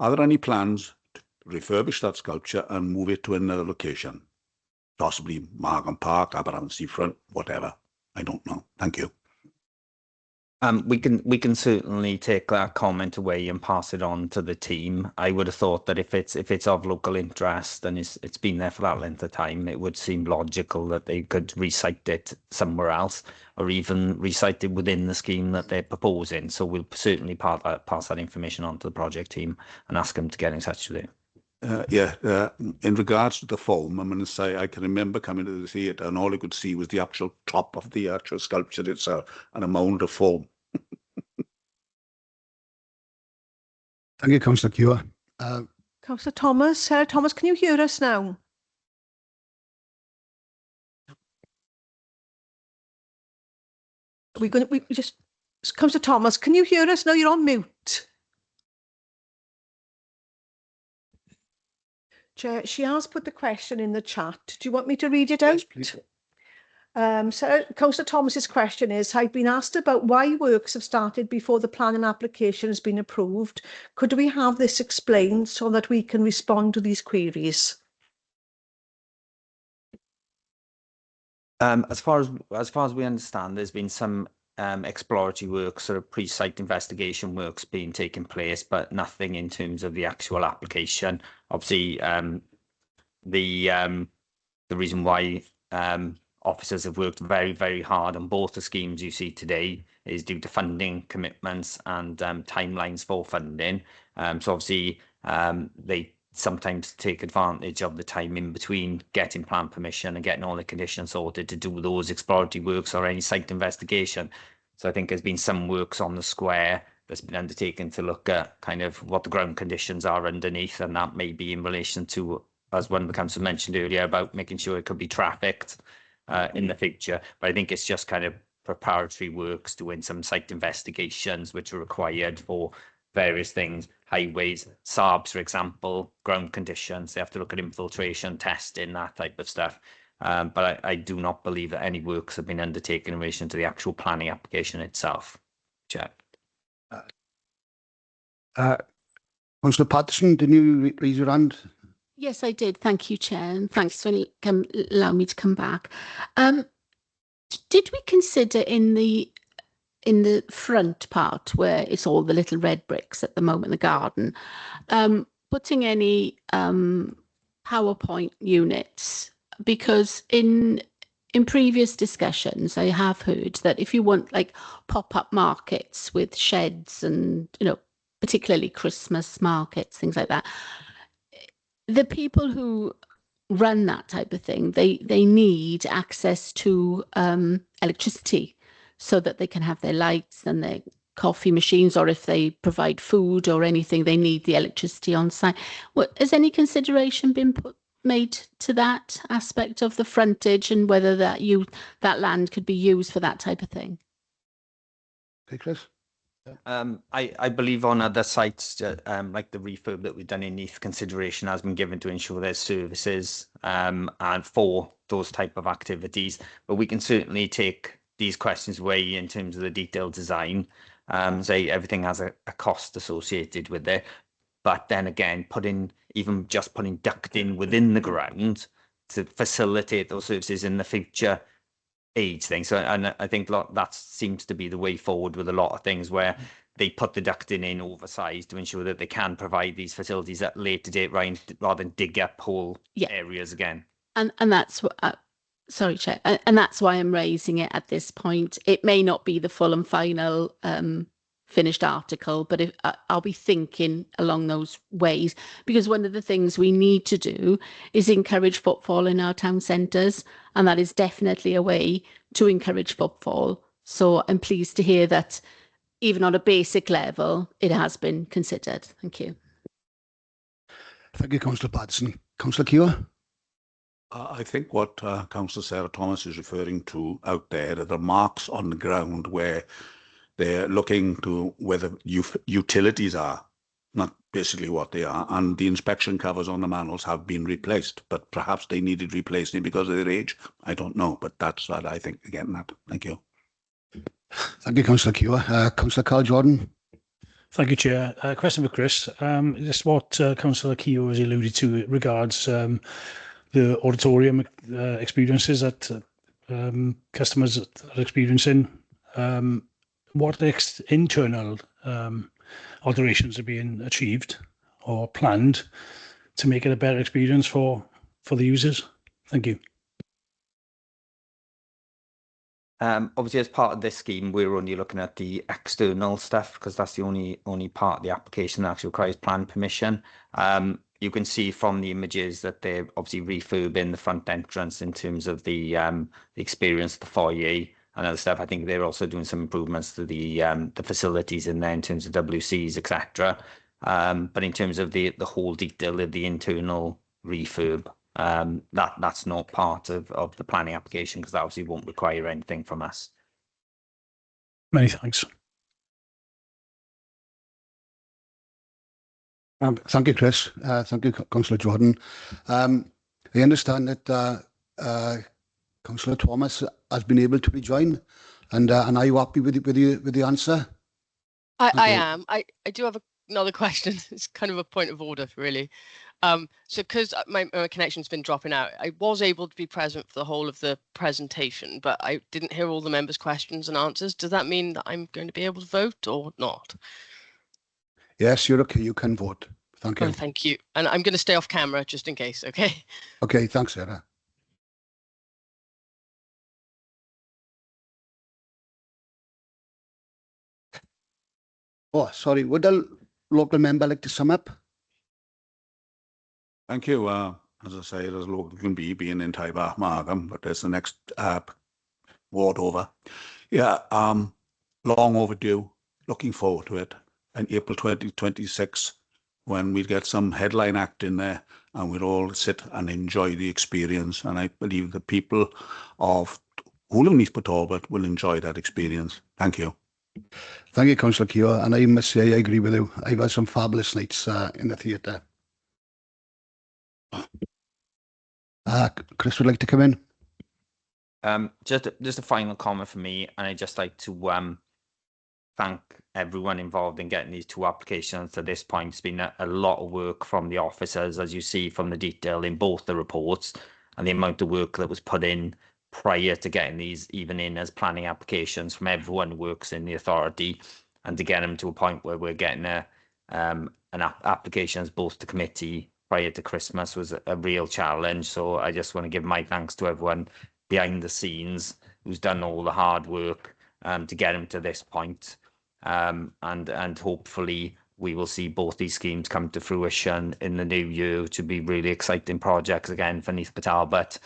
S6: Are there any plans to refurbish that sculpture and move it to another location? Possibly Markham Park, Aberham Seafront, whatever. I don't know. Thank you.
S4: We can certainly take that comment away and pass it on to the team. I would have thought that if it's of local interest and it's been there for that length of time, it would seem logical that they could recite it somewhere else, or even recite it within the scheme that they're proposing. So we'll certainly pass that information on to the project team and ask them to get in touch with it.
S6: In regards to the foam, I'm going to say I can remember coming to the theatre and all I could see was the actual top of the actual sculpture itself and a mound of foam.
S1: Thank you, Councillor Kiwa.
S2: Councillor Thomas. Sarah Thomas, can you hear us now? we just, Councillor Thomas, can you hear us? No, you're on mute. Chair, she has put the question in the chat. Do you want me to read it out?
S1: Yes, please.
S2: So Councillor Thomas's question is, I've been asked about why works have started before the planning application has been approved. Could we have this explained so that we can respond to these queries?
S4: As far as we understand, there's been some exploratory works, sort of pre-site investigation works being taken place, but nothing in terms of the actual application. Obviously, the reason why officers have worked very, very hard on both the schemes you see today is due to funding commitments and timelines for funding. So obviously, they sometimes take advantage of the time in between getting plan permission and getting all the conditions sorted to do those exploratory works or any site investigation. So I think there's been some works on the square that's been undertaken to look at kind of what the ground conditions are underneath, and that may be in relation to, as one of the councillors mentioned earlier, about making sure it could be trafficked in the future. But I think it's just kind of preparatory works, doing some site investigations which are required for various things, highways, SARBs, for example, ground conditions. They have to look at infiltration, testing, that type of stuff. But I do not believe that any works have been undertaken in relation to the actual planning application itself. Chair.
S1: Councillor Patterson, did you raise your hand?
S5: Yes, I did. Thank you, Chair, and thanks for allowing me to come back. Did we consider in the front part where it's all the little red bricks at the moment, the garden, putting any PowerPoint units? Because in previous discussions, I have heard that if you want like pop-up markets with sheds and, you know, particularly Christmas markets, things like that, the people who run that type of thing, they need access to electricity so that they can have their lights and their coffee machines, or if they provide food or anything, they need the electricity on site. Has any consideration been made to that aspect of the frontage and whether that land could be used for that type of thing?
S1: Okay, Chris.
S4: I believe on other sites, like the refurb that we've done in Neath, consideration has been given to ensure there's services and for those type of activities. But we can certainly take these questions away in terms of the detailed design. Say everything has a cost associated with it. But then again, putting ducting within the ground to facilitate those services in the future age thing. So, and I think that seems to be the way forward with a lot of things where they put the ducting in oversized to ensure that they can provide these facilities at later date rather than dig up whole areas again.
S5: And that's what, sorry, Chair, and that's why I'm raising it at this point. It may not be the full and final finished article, but if I'll be thinking along those ways, because one of the things we need to do is encourage footfall in our town centres, and that is definitely a way to encourage footfall. So I'm pleased to hear that even on a basic level, it has been considered. Thank you.
S1: Thank you, Councillor Patterson. Councillor Keogh?
S6: I think what Councillor Sarah Thomas is referring to out there are the marks on the ground where they're looking to whether utilities are, not basically what they are, and the inspection covers on the manholes have been replaced, but perhaps they needed replacing because of their age. I don't know, but that's what I think again. That. Thank you.
S1: Thank you, Councillor Keogh. Councillor Carl Jordan.
S11: Thank you, Chair. Question for Chris. Just what Councillor Keogh has alluded to regards the auditorium experiences that customers are experiencing. What internal alterations are being achieved or planned to make it a better experience for the users? Thank you.
S4: Obviously, as part of this scheme, we're only looking at the external stuff because that's the only part of the application that actually requires plan permission. You can see from the images that they're obviously refurbing the front entrance in terms of the experience, the foyer and other stuff. I think they're also doing some improvements to the facilities in there in terms of WCs, etc. But in terms of the whole detail of the internal refurb, that's not part of the planning application because that obviously won't require anything from us.
S11: Many thanks.
S1: Thank you, Chris. Thank you, Councillor Jordan. I understand that Councillor Thomas has been able to rejoin, and are you happy with the answer?
S12: I
S1: Okay.
S12: am. I do have another question. It's kind of a point of order, really. So because my connection's been dropping out, I was able to be present for the whole of the presentation, but I didn't hear all the members' questions and answers. Does that mean that I'm going to be able to vote or not?
S1: Yes, you're okay. You can vote. Thank you.
S12: Oh, thank you. And I'm going to stay off camera just in case, okay?
S1: Okay, thanks, Sarah. Oh, sorry. Would a local member like to sum up?
S6: Thank you. As I say, as local can be, being in Talbot, Markham, but there's the next ward over. Yeah, long overdue. Looking forward to it. In April 2026, when we get some headline act in there, and we'll all sit and enjoy the experience. And I believe the people of Neath Talbot will enjoy that experience. Thank you.
S1: Thank you, Councillor Keogh. And I must say, I agree with you. I've had some fabulous nights in the theatre. Chris would like to come in.
S4: Just a final comment from me, and I'd just like to thank everyone involved in getting these two applications to this point. It's been a lot of work from the officers, as you see from the detail in both the reports, and the amount of work that was put in prior to getting these even in as planning applications from everyone who works in the authority, and to get them to a point where we're getting applications both to committee prior to Christmas was a real challenge. So I just want to give my thanks to everyone behind the scenes who's done all the hard work to get them to this point. And hopefully we will see both these schemes come to fruition in the new year, to be really exciting projects again for Neath Talbot.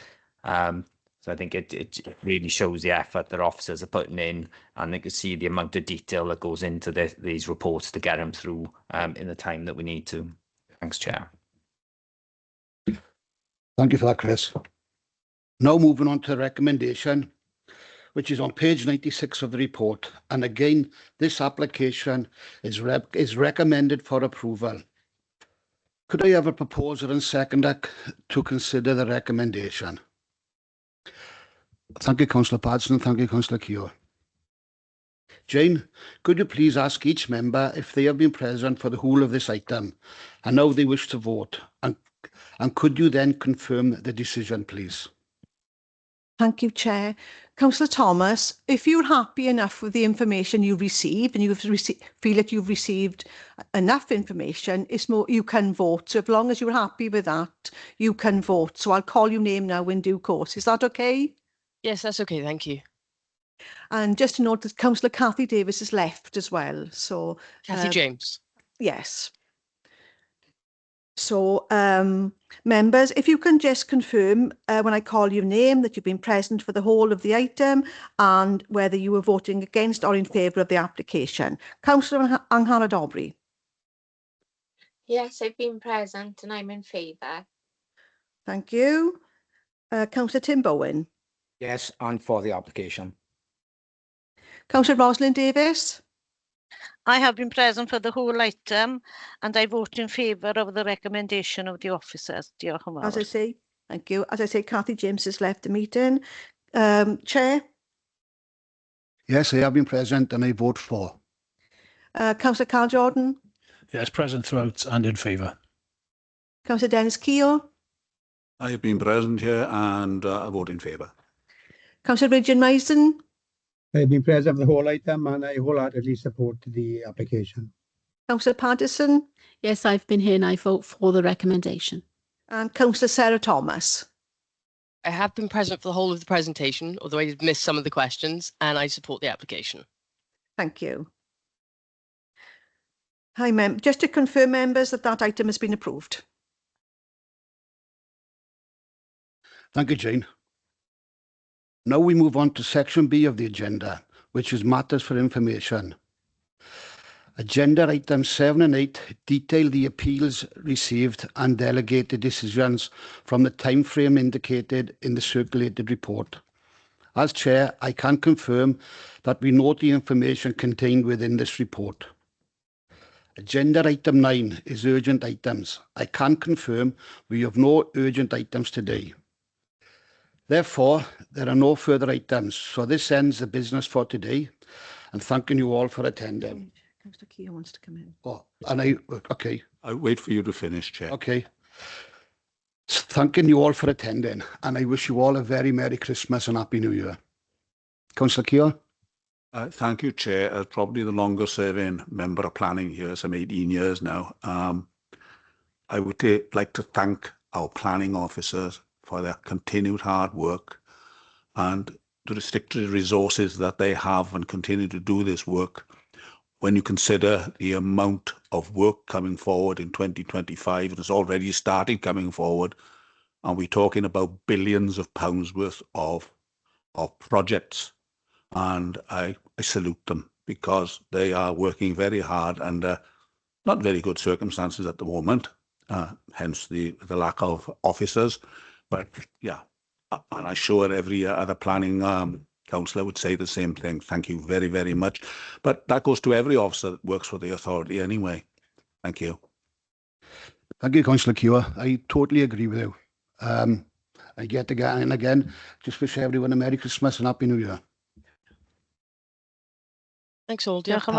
S4: So I think it really shows the effort that officers are putting in, and they can see the amount of detail that goes into these reports to get them through in the time that we need to. Thanks, Chair.
S1: Thank you for that, Chris. Now moving on to the recommendation, which is on page 96 of the report. And again, this application is recommended for approval. Could I have a proposer and seconder to consider the recommendation? Thank you, Councillor Patterson. Thank you, Councillor Keogh. Jane, could you please ask each member if they have been present for the whole of this item and how they wish to vote? And could you then confirm the decision, please?
S2: Thank you, Chair. Councillor Thomas, if you're happy enough with the information you received and you feel that you've received enough information, you can vote. So as long as you're happy with that, you can vote. So I'll call your name now in due course. Is that okay?
S12: Yes, that's okay. Thank you.
S2: And just to note that Councillor Cathy Davis has left as well. So
S12: Cathy James.
S2: Yes. So members, if you can just confirm when I call your name that you've been present for the whole of the item and whether you were voting against or in favour of the application. Councillor Angharad Aubrey.
S9: Yes, I've been present and I'm in favour.
S2: Thank you. Councillor Tim Bowen.
S3: Yes, and for the application.
S2: Councillor Rosalind Davis.
S8: I have been present for the whole item and I vote in favour of the recommendation of the officers. Diolch yn fawr.
S2: As I say, thank you. As I say, Cathy James has left the meeting. Chair?
S1: Yes, I have been present and I vote for.
S2: Councillor Carl Jordan?
S11: Yes, present throughout and in favour.
S2: Councillor Dennis Keogh?
S6: I have been present here and I vote in favour.
S2: Councillor Regin Mason?
S7: I've been present for the whole item and I wholeheartedly support the application.
S2: Councillor Paddison?
S5: Yes, I've been here and I vote for the recommendation.
S2: And Councillor Sarah Thomas?
S12: I have been present for the whole of the presentation, although I did miss some of the questions, and I support the application.
S2: Thank you. Hi, just to confirm, members, that item has been approved.
S1: Thank you, Jane. Now we move on to section B of the agenda, which is matters for information. Agenda items 7 and 8 detail the appeals received and delegated decisions from the time frame indicated in the circulated report. As Chair, I can confirm that we note the information contained within this report. Agenda item 9 is urgent items. I can confirm we have no urgent items today. Therefore, there are no further items, so this ends the business for today, and thanking you all for attending.
S2: Councillor Keogh wants to come in.
S1: Oh, and okay,
S6: I'll wait for you to finish, Chair.
S1: okay. Thanking you all for attending, and I wish you all a very Merry Christmas and Happy New Year. Councillor Keogh?
S6: Thank you, Chair. As probably the longest serving member of planning here, some 18 years now. I would like to thank our planning officers for their continued hard work and the restricted resources that they have and continue to do this work. When you consider the amount of work coming forward in 2025, and it's already started coming forward, and we're talking about billions of pounds worth of projects. And I salute them because they are working very hard under not very good circumstances at the moment, hence the lack of officers. But yeah, and I'm sure every other planning councillor would say the same thing. Thank you very, very much. But that goes to every officer that works for the authority anyway. Thank you.
S1: Thank you, Councillor Keogh. I totally agree with you. I yet again and again just wish everyone a Merry Christmas and Happy New Year.
S12: Thanks all.
S8: Diolch yn